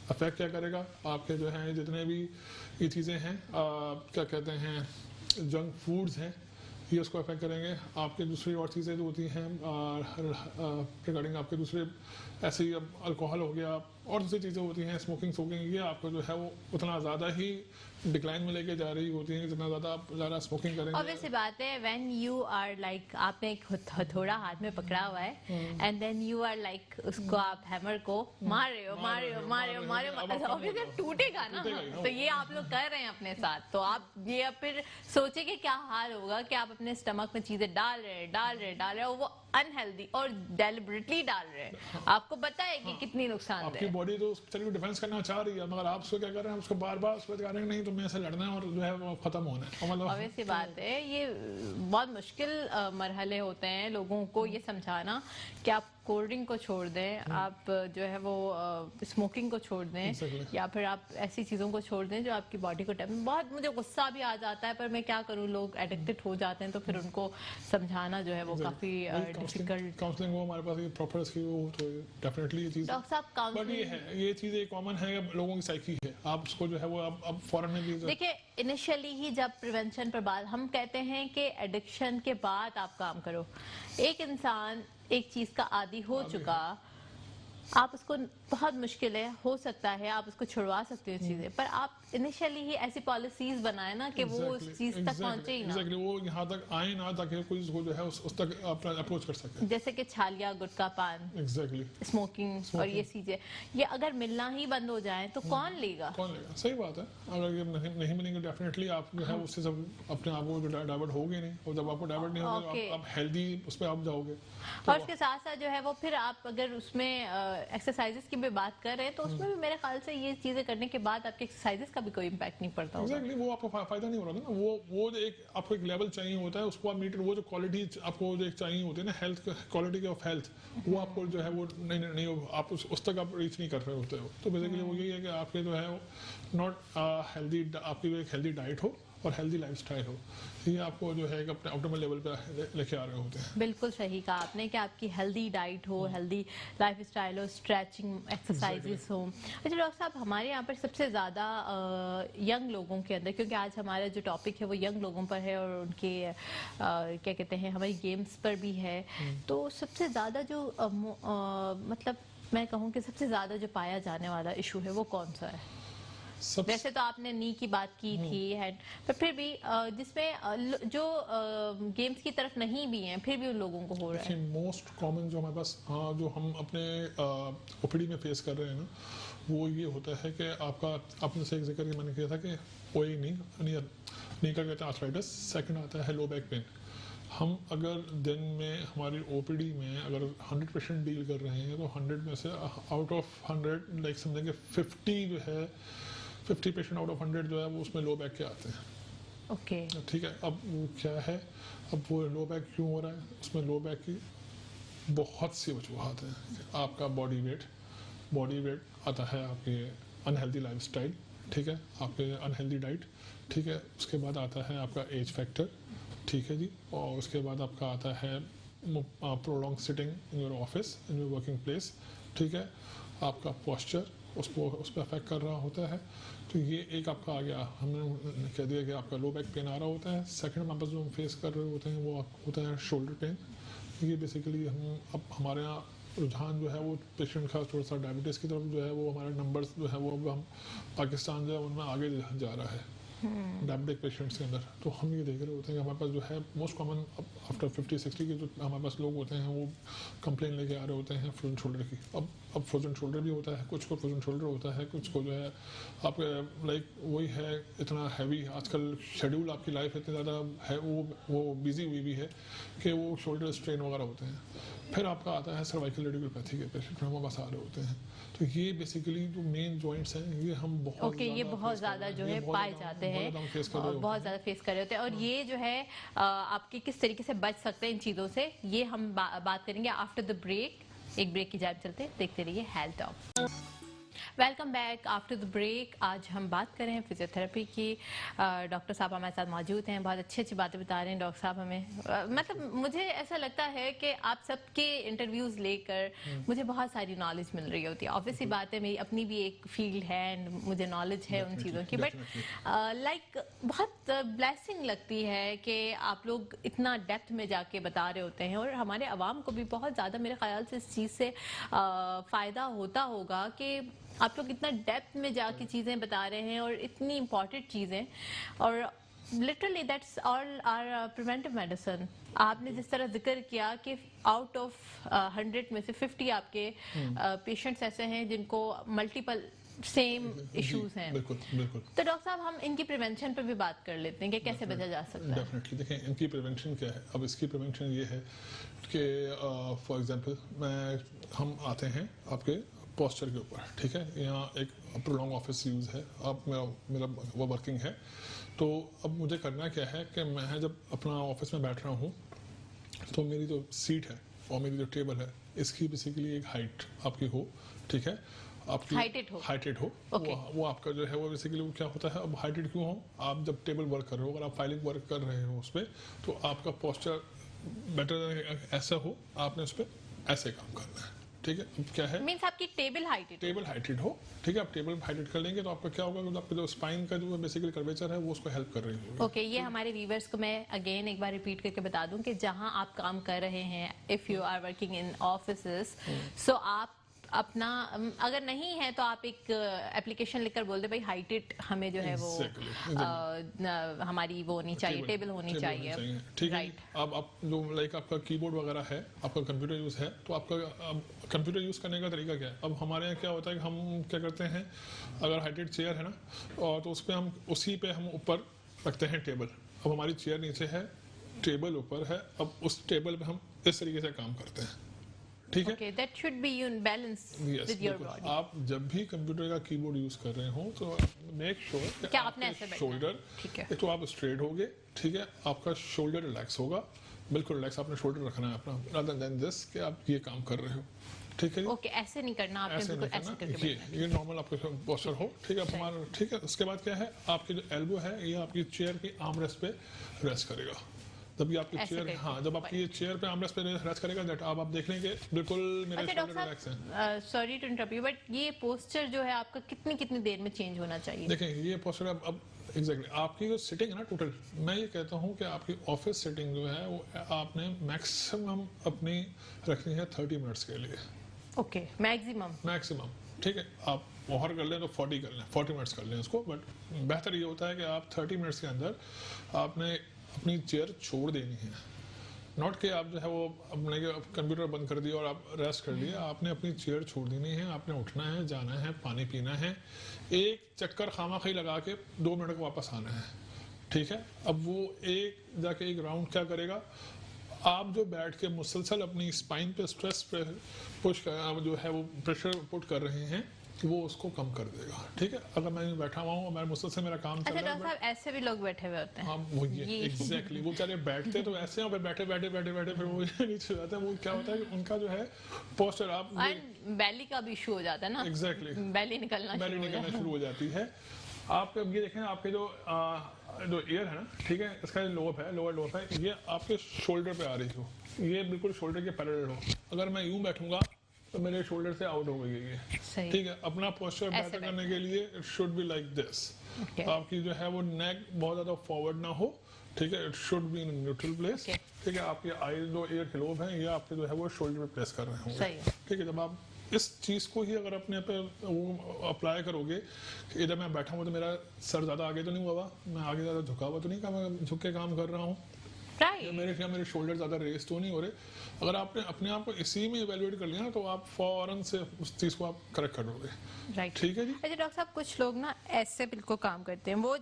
अफेक्ट क्या करेगा आपके जो है जितने भी ये चीज़ें हैं क्या कहते हैं जंक फूड्स हैं ये उसको अफेक्ट करेंगे। आपके दूसरी और चीज़ें जो होती हैं रिगार्डिंग आपके दूसरे ऐसे ही अब अल्कोहल हो गया और दूसरी चीज़ें होती हैं स्मोकिंग ये आपको जो है वो उतना ज़्यादा ही डिक्लाइन में लेके जा रही होती है जितना ज़्यादा आप ज़्यादा स्मोकिंग करेंगे। ऑब्वियसली बात है, व्हेन यू आर लाइक आपने एक हथौड़ा हाथ में पकड़ा हुआ है and then you are like उसको आप हैमर को मार रहे हो ऑब्वियसली टूटेगा ना। तो ये आप लोग कर रहे हैं अपने साथ, तो आप ये अब फिर सोचे कि क्या हाल होगा कि आप अपने स्टमक में चीजें डाल रहे हैं और वो अनहेल्दी और डेलिबरेटली डाल रहे हैं। आपको पता है कि कितनी नुकसान है। आपकी बॉडी तो चलिए डिफेंस करना चाह रही है मगर आप उसको क्या कर रहे हैं उसको बार बार उसको कह रहे हैं नहीं तो मेरे से लड़ना है और जो है वो खत्म होना है। मतलब ऑब्वियसली बात है, ये बहुत मुश्किल मरहले होते हैं लोगों को ये समझाना कि आप कोल्ड ड्रिंक को छोड़ दें, आप जो है वो स्मोकिंग को छोड़ दें, Exactly. या फिर आप ऐसी चीज़ों को छोड़ दें जो आपकी बॉडी को बहुत मुझे गुस्सा भी आ जाता है, पर मैं क्या करूँ, लोग एडिक्टेड हो जाते हैं, तो फिर उनको समझाना जो है वो काफ़ी डिफिकल्ट। काउंसलिंग वो हमारे पास प्रॉपर इसकी वो तो डेफिनेटली ये चीज़, डॉक्टर साहब बट काउंसलिंग, ये चीज़ एक कॉमन है, लोगों की साइकी है, आप उसको जो है वो अब फॉरन में भी देखिए इनिशियली ही जब प्रिवेंशन पर बात, हम कहते हैं कि एडिक्शन के बाद आप काम करो। एक इंसान एक चीज का आदी हो चुका, आप उसको बहुत मुश्किल है, हो सकता है आप उसको छुड़वा सकते हो चीजें, पर आप इनिशियली ही ऐसी पॉलिसीज बनाए ना कि वो उस चीज तक पहुंचे ही ना। वो यहाँ तक आए ना, ताकि कोई उसको जो है उस तक अपना अप्रोच कर सके। जैसे कि छालिया, गुटखा पान, स्मोकिंग और ये चीजें, ये अगर मिलना ही बंद हो जाए तो कौन लेगा? सही बात है, अगर ये नहीं मिलेंगे डेफिनेटली आप जो है उससे सब अपने आप को डाइवर्ट होगे नहीं, और जब आपको डाइवर्ट नहीं होगे आप हेल्दी उस पर आप जाओगे। और उसके साथ साथ जो है वो फिर आप अगर उसमें एक्सरसाइजेस की भी बात कर रहे हैं तो उसमें भी मेरे ख्याल से ये चीजें करने के बाद आपके एक्सरसाइजेस का भी कोई इम्पैक्ट नहीं पड़ता होगा। एग्जैक्टली, वो आपको फायदा नहीं हो रहा था ना, वो जो एक आपको एक लेवल चाहिए होता है, उसको आप मीट, वो जो क्वालिटी आपको जो एक चाहिए होती है ना, हेल्थ क्वालिटी ऑफ हेल्थ, वो आपको जो है वो नहीं आप उस तक आप रीच नहीं कर रहे होते हो। तो बेसिकली वो यही है कि आपके जो है नॉट हेल्दी, आपकी एक हेल्दी डाइट हो और हेल्दी लाइफस्टाइल हो, ये आपको जो है अपने ऑप्टिमल लेवल पे लेके आ रहे होते हैं। बिल्कुल सही कहा आपने कि आपकी हेल्दी डाइट हो, हेल्दी लाइफस्टाइल हो, स्ट्रेचिंग एक्सरसाइजेस हो। अच्छा डॉक्टर साहब, हमारे यहाँ पर सबसे ज़्यादा यंग लोगों के अंदर, क्योंकि आज हमारा जो टॉपिक है वो यंग लोगों पर है और उनके क्या कहते हैं हमारी गेम्स पर भी है, तो सबसे ज़्यादा जो मतलब मैं कहूँ कि सबसे ज़्यादा जो पाया जाने वाला इशू है वो कौन सा है? वैसे तो आपने नी की बात की थी हैंड, पर फिर भी जिसमें जो गेम्स की तरफ नहीं भी हैं फिर भी उन लोगों को हो रहा है। मोस्ट कॉमन जो हमारे पास जो हम अपने ओपीडी में फेस कर रहे हैं ना, वो ये होता है कि आपने से एक जिक्र मैंने किया था कि कोई नी का कहते हैं आर्थराइटिस, सेकंड आता है लो बैक पेन। हम अगर दिन में हमारी ओपीडी में अगर 100 पेशेंट डील कर रहे हैं तो 100 में से आउट ऑफ 100 लाइक समझेंगे 50 जो है 50 पेशेंट आउट ऑफ 100 जो है वो उसमें लो बैक के आते हैं। ओके ठीक है, अब वो क्या है, अब वो लो बैक क्यों हो रहा है, उसमें लो बैक की बहुत सी वजूहत हैं। आपका बॉडी वेट आता है, आपके अनहेल्दी लाइफस्टाइल, ठीक है, आपके अनहेल्दी डाइट, ठीक है, उसके बाद आता है आपका एज फैक्टर, ठीक है जी, और उसके बाद आपका आता है prolong sitting in your office, in your working place, ठीक है, आपका पोस्चर उस पर अफेक्ट कर रहा होता है। तो ये एक आपका आ गया, हमने कह दिया कि आपका लो बैक पेन आ रहा होता है। सेकंड हमारे पास जो हम फेस कर रहे होते हैं वो होता है शोल्डर पेन। ये बेसिकली अब हमारे यहाँ रुझान जो है वो पेशेंट का थोड़ा सा डायबिटीज़ की तरफ जो है वो हमारे नंबर्स जो है वो अब हम पाकिस्तान जो है उनमें आगे जा रहा है डायबिटिक पेशेंट्स के अंदर। तो हम ये देख रहे होते हैं कि हमारे पास जो है मोस्ट कॉमन आफ्टर 50-60 के जो हमारे पास लोग होते हैं वो कंप्लेन लेके आ रहे होते हैं फ्रोजन शोल्डर की। अब फ्रोजन शोल्डर भी होता है, कुछ को फ्रोजन शोल्डर होता है, कुछ को जो है आप लाइक वही है, इतना हैवी आजकल शेड्यूल आपकी लाइफ इतनी ज़्यादा है, वो बिजी हुई भी है कि वो शोल्डर स्ट्रेन वगैरह होते हैं। फिर आपका आता है सर्वाइकल रेडिकुलोपैथी के पेशेंट हमारे पास आ रहे होते हैं। तो ये बेसिकली जो मेन जॉइंट्स हैं ये हम बहुत ये बहुत ज़्यादा जो है पाए जाते हैं, बहुत ज़्यादा फेस कर रहे होते हैं। और ये जो है आपके किस तरीके से बच सकते हैं इन चीज़ों से, ये हम बात करेंगे आफ्टर द ब्रेक। एक ब्रेक की जान चलते हैं, देखते रहिए health talk. Welcome back after the break. आज हम बात कर रहे हैं फिजियोथेरेपी की। डॉक्टर साहब हमारे साथ मौजूद हैं, बहुत अच्छी अच्छी बातें बता रहे हैं डॉक्टर साहब हमें। मतलब मुझे ऐसा लगता है कि आप सबके इंटरव्यूज़ लेकर मुझे बहुत सारी नॉलेज मिल रही होती है। ऑब्वियसली बात है, मेरी अपनी भी एक फील्ड है एंड मुझे नॉलेज है उन चीज़ों की, बट लाइक बहुत ब्लेसिंग लगती है कि आप लोग इतना डेप्थ में जाके बता रहे होते हैं, और हमारे अवाम को भी बहुत ज़्यादा मेरे ख्याल से इस चीज़ से फ़ायदा होता होगा कि आप लोग इतना डेप्थ में जाके चीज़ें बता रहे हैं और इतनी इम्पॉर्टेंट चीज़ें, और literally that's all are preventive medicine. आपने जिस तरह जिक्र किया कि आउट ऑफ 100 में से 50 आपके पेशेंट्स ऐसे हैं जिनको मल्टीपल सेम इश्यूज हैं। बिल्कुल बिल्कुल। तो डॉक्टर साहब हम इनकी प्रिवेंशन पे भी बात कर लेते हैं कि कैसे बचा जा सकता है। डेफिनेटली, देखें इनकी प्रिवेंशन क्या है। अब इसकी प्रिवेंशन ये है कि फॉर एग्जांपल हम आते हैं आपके पोस्चर के ऊपर, ठीक है, यहाँ एक प्रोलॉन्ग ऑफिस यूज़ है, अब मेरा वो वर्किंग है, तो अब मुझे करना क्या है कि मैं जब अपना ऑफिस में बैठ रहा हूँ तो मेरी जो सीट है और मेरी जो टेबल है इसकी बेसिकली एक हाइट आपकी हो, ठीक है, आपकी हाइटेड हो वो आपका जो है वो बेसिकली वो क्या होता है, अब हाइटेड क्यों हो, आप जब टेबल वर्क कर रहे हो, अगर आप फाइलिंग वर्क कर रहे हो उस पर, तो आपका पोस्चर बेटर ऐसा हो, आपने उस पर ऐसे काम करना है, ठीक है। अब क्या है, मींस आपकी टेबल हाइटेड हो, ठीक है, आप टेबल हाइटेड कर लेंगे तो आपका क्या होगा, तो आपका जो स्पाइन का जो बेसिकली कर्वेचर है वो उसको हेल्प कर रही होगी। ओके, ये हमारे व्यूवर्स को मैं अगेन एक बार रिपीट करके बता दूं कि जहां आप काम कर रहे हैं, if you are working in offices, so आप अपना अगर नहीं है तो आप एक एप्लीकेशन लिखकर बोल दे भाई हाइटेड हमें जो है वो हमारी वो होनी चाहिए, टेबल होनी चाहिए, ठीक है। अब आप जो लाइक आपका कीबोर्ड वगैरह है, आपका कंप्यूटर यूज है, तो आपका कंप्यूटर यूज करने का तरीका क्या है, अब हमारे यहाँ क्या होता है कि हम क्या करते हैं, अगर हाइटेड चेयर है ना, और तो उस पर हम उसी पे हम ऊपर रखते हैं टेबल, अब हमारी चेयर नीचे है, टेबल ऊपर है, अब उस टेबल पे हम इस तरीके से काम करते हैं, ठीक है। Okay, that should be in balance with your body. आप जब भी कंप्यूटर का कीबोर्ड यूज कर रहे हो तो मेक श्योर कि आपने ऐसे बैठना शोल्डर, ठीक है, तो आप स्ट्रेट होगे, ठीक है, आपका शोल्डर रिलैक्स होगा, बिल्कुल रिलैक्स, आपने शोल्डर रखना है अपना, rather than this कि आप ये काम कर रहे हो, ठीक है। ओके, ऐसे नहीं करना आपने, बिल्कुल ऐसे करके ये नॉर्मल आपका पोस्चर हो, ठीक है हमारा, ठीक है। उसके बाद क्या है, आपकी जो एल्बो है ये आपकी चेयर की आर्म रेस्ट पे रेस्ट करेगा, जब ये आपकी चेयर, हाँ, जब आपकी ये चेयर पे आर्मरेस्ट पे रेस्ट करेगा, दैट आप देख लेंगे बिल्कुल मेरे शोल्डर रिलैक्स है। Sorry to interrupt you, but ये पोस्चर जो है आपका कितनी देर में चेंज होना चाहिए? देखें ये पोस्चर अब एग्जैक्टली आपकी जो सिटिंग है ना, टोटल मैं ये कहता हूँ कि आपकी ऑफिस सिटिंग जो है वो आपने मैक्सिमम अपनी रखनी है 30 मिनट्स के लिए। ओके, मैक्सिमम, ठीक है। आप और कर लें तो 40 कर लें, 40 मिनट्स कर लें उसको, बट बेहतर ये होता है कि आप 30 मिनट्स के अंदर आपने अपनी चेयर छोड़ देनी है, नॉट कि आप जो है वो अपने कंप्यूटर बंद कर दिया और आप रेस्ट कर लिया, आपने अपनी चेयर छोड़ देनी है, आपने उठना है, जाना है, पानी पीना है, एक चक्कर खामाखाई लगा के 2 मिनट को वापस आना है, ठीक है। अब वो एक जाके एक राउंड क्या करेगा, आप जो बैठ के मुसलसल अपनी स्पाइन पे स्ट्रेस पुश जो है वो प्रेशर पुट कर रहे हैं वो उसको कम कर देगा, ठीक है। अगर मैं बैठा हुआ हूँ, मैं मुसलसल मेरा काम चल रहा है, डॉक्टर साहब ऐसे भी लोग बैठे हुए होते हैं, हाँ वो ये एग्जैक्टली वो बेचारे बैठते तो ऐसे हैं, बैठे फिर वो नीचे जाते हैं, वो क्या होता है उनका जो है पोस्चर आप बैली का भी इशू हो जाता है ना, एग्जैक्टली बैली निकलना शुरू हो जाती है। आप अब ये देखें, आपके जो एयर है ना, ठीक है, इसका जो लोअर लोब है, ये आपके शोल्डर पे आ रही हो, ये बिल्कुल शोल्डर के पैरेलल हो, अगर मैं यूं बैठूंगा तो मेरे शोल्डर से आउट हो गई ये, ठीक है। अपना पोस्चर बेटर करने के लिए it should be like this, आपकी जो है वो नेक बहुत ज्यादा फॉरवर्ड ना हो, ठीक है, it should be in neutral place, ठीक है। आपके आई जो एयर के लोब है ये आपके जो है वो शोल्डर पे प्लेस कर रहे होंगे, ठीक है। जब आप इस चीज को ही अगर अपने पे वो अप्लाई करोगे कि इधर मैं बैठा हूँ तो मेरा सर ज्यादा आगे तो नहीं हुआ, मैं आगे ज्यादा झुका हुआ तो नहीं, मैं झुक के काम कर रहा हूँ, मेरे शोल्डर ज्यादा रेस तो नहीं हो रहे, अगर आपने अपने आप को इसी में इवेल्युएट कर लिया ना तो आप फौरन से उस चीज को आप करेक्ट कर दोगे, ठीक है जी। अच्छा डॉक्टर साहब, कुछ लोग ना ऐसे बिल्कुल काम करते हैं, वो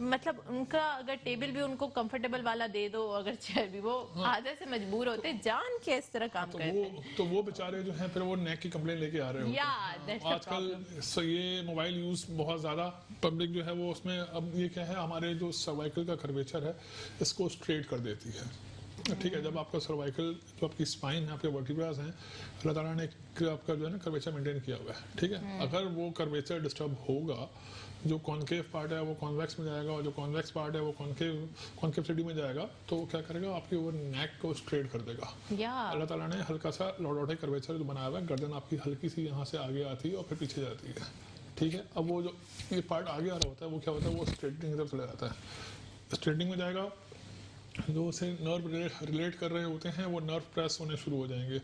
मतलब उनका अगर टेबल भी उनको कंफर्टेबल वाला दे दो, अगर चेयर भी, वो आधे से मजबूर होते हैं जान के इस तरह काम करते हैं, तो वो बेचारे जो है फिर वो नेक की कंप्लेन लेके आ रहे होते हैं। आजकल ये मोबाइल यूज बहुत ज्यादा पब्लिक जो है वो उसमें, अब ये क्या है, हमारे जो सर्वाइकल का कर्वेचर है इसको स्ट्रेट कर देती है, ठीक है। जब आपका सर्वाइकल जो आपकी स्पाइन है, आपके वर्टिब्रास हैं, अल्लाह ताला ने आपका जो है ना कर्वेचर मेंटेन किया हुआ है, ठीक है। अगर वो कर्वेचर डिस्टर्ब होगा, जो कॉन्केव पार्ट है वो कॉन्वेक्स में जाएगा और जो कॉन्वेक्स पार्ट है वो कॉन्केविटी में जाएगा, तो वो क्या करेगा, आपकी वो नेक को स्ट्रेट कर देगा। अल्लाह ताला ने हल्का सा लौटौटे कर्वेचर जो बनाया हुआ है, गर्दन आपकी हल्की सी यहाँ से आगे आती है और फिर पीछे जाती है, ठीक है। अब वो जो ये पार्ट आगे आ रहा होता है वो क्या होता है, वो स्ट्रेटनिंग की तरफ चला जाता है, स्ट्रेटनिंग में जाएगा, जो उसे नर्व रिलेट कर रहे होते हैं वो नर्व प्रेस होने शुरू हो जाएंगे।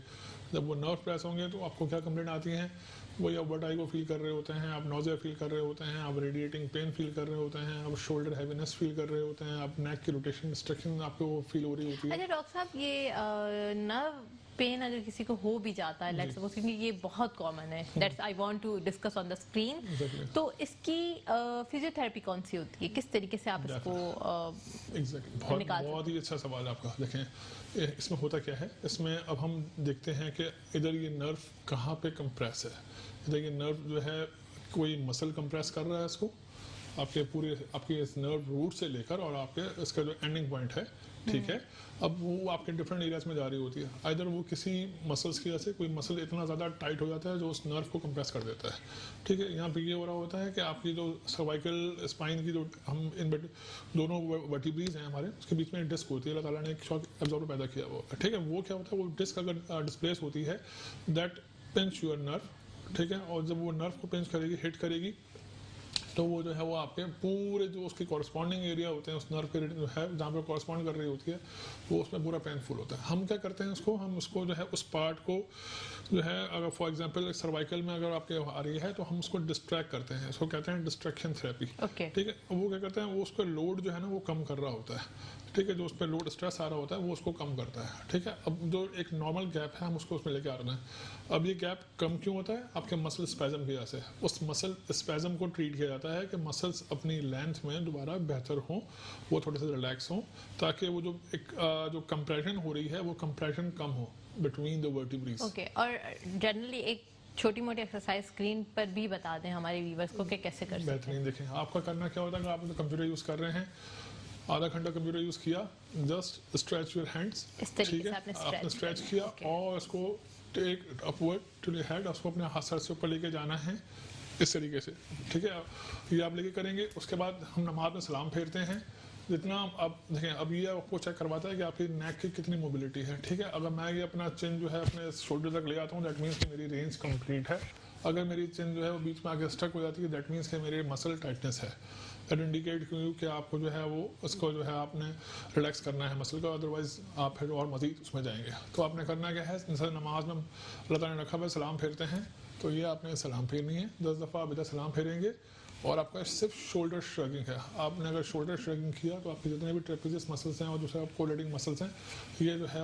जब वो नर्व प्रेस होंगे तो आपको क्या कंप्लेंट आती हैं, वो या वर्टाइगो फील कर रहे होते हैं, आप नोज़िया फील कर रहे होते हैं, आप रेडिएटिंग पेन फील कर रहे होते हैं, आप शोल्डर हैवीनेस फील कर रहे होते हैं, आप नेक की रोटेशन डिस्ट्रक्शन आपको फील हो रही होती है। अच्छा डॉक्टर साहब, ये नर्व पेन अगर किसी को हो भी जाता है, लेट्स सपोज, क्योंकि ये बहुत कॉमन है, that's I want to discuss on the screen, तो इसकी फिजियोथेरेपी कौन सी होती है, किस तरीके से आप इसको बहुत ही अच्छा सवाल है आपका। देखें इसमें होता क्या है, इसमें अब हम देखते हैं कि इधर ये नर्व कहाँ पे कंप्रेस है, इधर ये नर्व जो है कोई मसल कंप्रेस कर रहा है इसको, आपके पूरे आपके इस नर्व रूट से लेकर और आपके इसका जो एंडिंग पॉइंट है, ठीक है। अब वो आपके डिफरेंट एरियाज में जा रही होती है, आइदर वो किसी मसल्स की वजह से कोई मसल इतना ज़्यादा टाइट हो जाता है जो उस नर्व को कंप्रेस कर देता है, ठीक है। यहाँ पे ये हो रहा होता है कि आपकी जो सर्वाइकल स्पाइन की जो हम इन दोनों वर्टिब्रीज हैं हमारे, उसके बीच में डिस्क होती है, अल्लाह ताला ने एक शॉक एब्जॉर्बर पैदा किया हुआ, ठीक है। वो क्या होता है, वो डिस्क अगर डिस्प्लेस होती है, दैट पिंच योर नर्व, ठीक है। और जब वो नर्व को पिंच करेगी, हिट करेगी, तो वो जो है वो आपके पूरे जो उसके कॉरस्पॉन्डिंग एरिया होते हैं उस नर्व के जो है जहाँ पे कॉरस्पॉन्ड कर रही होती है, वो उसमें पूरा पेनफुल होता है। हम क्या करते हैं उसको, हम उसको जो है उस पार्ट को जो है, अगर फॉर एग्जांपल सर्वाइकल में अगर आपके आ रही है तो हम उसको डिस्ट्रैक्ट करते हैं, इसको कहते हैं डिस्ट्रैक्शन थेरेपी, ठीक है। वो क्या करते हैं, वो उसको लोड जो है ना वो कम कर रहा होता है, ठीक है। जो उस पर लोड स्ट्रेस आ रहा होता है वो उसको कम करता है, ठीक है। अब जो एक नॉर्मल गैप है हम उसको उसमें लेके आ रहे हैं। अब ये गैप कम क्यों होता है, आपके मसल स्पैज़म की वजह से। उस मसल स्पैज़म को ट्रीट किया जाता है कि मसल्स अपनी लेंथ में दोबारा बेहतर हों, वो थोड़े से रिलैक्स हों, ताकि वो जो एक जो कंप्रेशन हो रही है वो कंप्रेशन कम हो बिटवीन द वर्टिब्रीज। ओके, और जनरली एक छोटी मोटी एक्सरसाइज स्क्रीन पर भी बता दें हमारे व्यूवर्स को कि कैसे कर सकते हैं। बेहतरीन। देखें, आपका करना क्या होता है, अगर आप कंप्यूटर यूज़ कर रहे हैं, आधा घंटा कंप्यूटर यूज़ किया, जस्ट स्ट्रेच योर हैंड्स, इस तरीके ठीक से है। आपने आपने स्ट्रेच करना है, किया ओके। और इसको take upward to your head, उसको अपने हाथ सर से ऊपर लेके जाना है इस तरीके से, ठीक है। ये आप लेके करेंगे। उसके बाद हम नमाज में सलाम फेरते हैं। जितना आप देखें, अब ये आपको चेक करवाता है कि आपकी नेक की कितनी मोबिलिटी है, ठीक है। अगर मैं ये अपना चिन जो है अपने शोल्डर तक ले आता हूँ, दैट मीन्स कि मेरी रेंज कंप्लीट है। अगर मेरी चिन जो है वो बीच में आगे स्टक हो जाती है, दैट मीन्स कि मेरे मसल टाइटनेस है। दैट इंडिकेट कि आपको जो है वो उसको जो है आपने रिलैक्स करना है मसल का, अदरवाइज आप फिर और मजीद उसमें जाएंगे। तो आपने करना क्या है, जैसे नमाज में अल्लाह ताला ने रखा हुआ सलाम फेरते हैं, तो ये आपने सलाम फेरनी है 10 दफ़ा। आप इधर सलाम फेरेंगे और आपका सिर्फ शोल्डर श्रगिंग है। आपने अगर शोल्डर श्रगिंग किया तो आपके जितने भी ट्रेपेजियस मसल्स हैं और दूसरे कोलेटिंग मसल्स हैं, ये जो है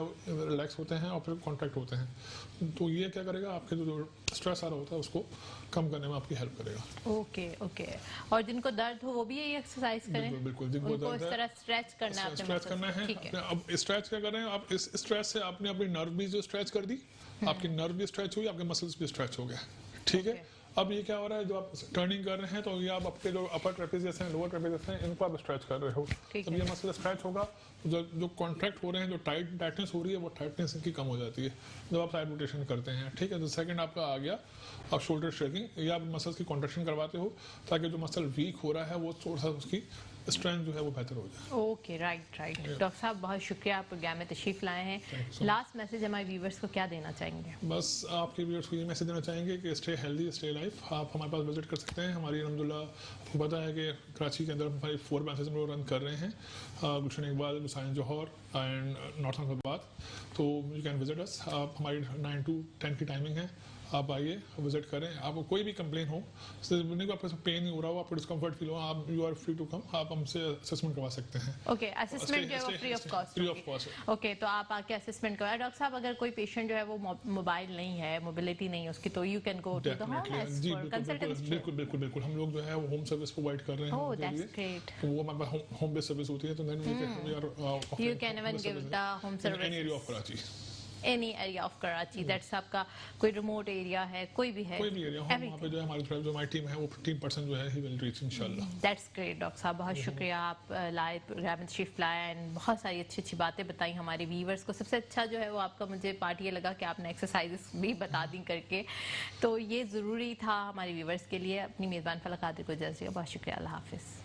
रिलैक्स होते हैं और फिर कॉन्ट्रैक्ट होते हैं। तो ये क्या करेगा, आपके जो स्ट्रेस आ रहा होता है उसको कम करने में आपकी हेल्प करेगा। ओके ओके, और जिनको दर्द हो वो भी यही एक्सरसाइज करें। बिल्कुल बिल्कुल, जिनको उनको दर्द इस है तरह स्ट्रेच करना है, अपने स्ट्रेच muscles करना को, है। ठीक है। अब स्ट्रेच क्या कर रहे हैं आप, इस स्ट्रेच से आपने अपनी नर्व भी जो स्ट्रेच कर दी, आपकी नर्व भी स्ट्रेच हुई, आपके मसल्स भी स्ट्रेच हो गए, ठीक है। अब ये क्या हो रहा है, जो आप टर्निंग कर रहे हैं तो ये आप आपके जो अपर ट्रेपेजियस हैं, लोअर ट्रेपेजियस हैं, इनको आप स्ट्रेच कर रहे हो। ठीक जब है। ये मसल स्ट्रेच होगा, जो कॉन्ट्रैक्ट हो रहे हैं, जो टाइटनेस हो रही है, वो टाइटनेस इनकी कम हो जाती है जब आप साइड रोटेशन करते हैं, ठीक है। तो सेकंड आपका आ गया आप शोल्डर शेकिंग, या आप मसल्स की कॉन्ट्रैक्शन करवाते हो ताकि जो मसल वीक हो रहा है वो थोड़ा सा उसकी स्ट्रेंथ जो है वो बेहतर हो जाए। Okay, right right. डॉक्टर साहब बहुत शुक्रिया, आप प्रोग्राम में तशरीफ लाए हैं। लास्ट मैसेज हमारे व्यूवर्स को क्या देना चाहेंगे? बस आपके व्यूअर्स को ये मैसेज देना चाहेंगे कि स्टे हेल्दी, स्टे लाइफ। आप हमारे पास विजिट कर सकते हैं। हमारी अलहमदुलिल्लाह आपको पता है कि कराची के अंदर हमारी 4 ब्रांचेज हम लोग रन कर रहे हैं, गुलशन इकबाल, हुसैन जौहर एंड नॉर्थ फैसलाबाद। तो यू कैन विजिट अस। आप हमारी 9 to 10 की टाइमिंग है, आप आइए विजिट करें। आपको कोई भी कंप्लेन हो, नहीं आपको पेन नहीं हो रहा हो, आपको डिस्कम्फर्ट फील हो, आप you are free to come, आप हमसे असेसमेंट करवा सकते हैं। ओके, असेसमेंट जो है वो free of cost. Free of cost. Okay, तो आप आके असेसमेंट करवाएं। डॉक्टर साहब, अगर कोई पेशेंट जो है वो मोबाइल नहीं है, मोबिलिटी नहीं है उसकी, तो you can go to the home जी फॉर कंसल्टेंसी। बिल्कुल बिल्कुल बिल्कुल, हम लोग जो है वो होम सर्विस प्रोवाइड कर रहे हैं ओह, उनके लिए। That's great. तो वो हमारे पास होम बेस्ड सर्विस होती है, तो then we are You can even give the home services. Any area of Karachi. Any area of Karachi, that's आपका कोई रिमोट एरिया है, कोई भी है, कोई भी एरिया, हम वहाँ पे जो है हमारी तरफ जो हमारी टीम है वो 15% जो है ही विल रीच इंशाल्लाह। That's great. डॉक्टर साहब बहुत शुक्रिया, आप लाए प्रोग्राम में तशरीफ लाए एंड बहुत सारी अच्छी अच्छी बातें बताई हमारे व्यूवर्स को। सबसे अच्छा जो है वो आपका मुझे पार्ट ये लगा कि आपने एक्सरसाइजेस भी बता दी करके, तो ये ज़रूरी था हमारे व्यूवर्स के लिए। अपनी मेज़बान फलक कादिर को इजाज़त दीजिए, बहुत शुक्रिया, अल्लाह हाफिज़।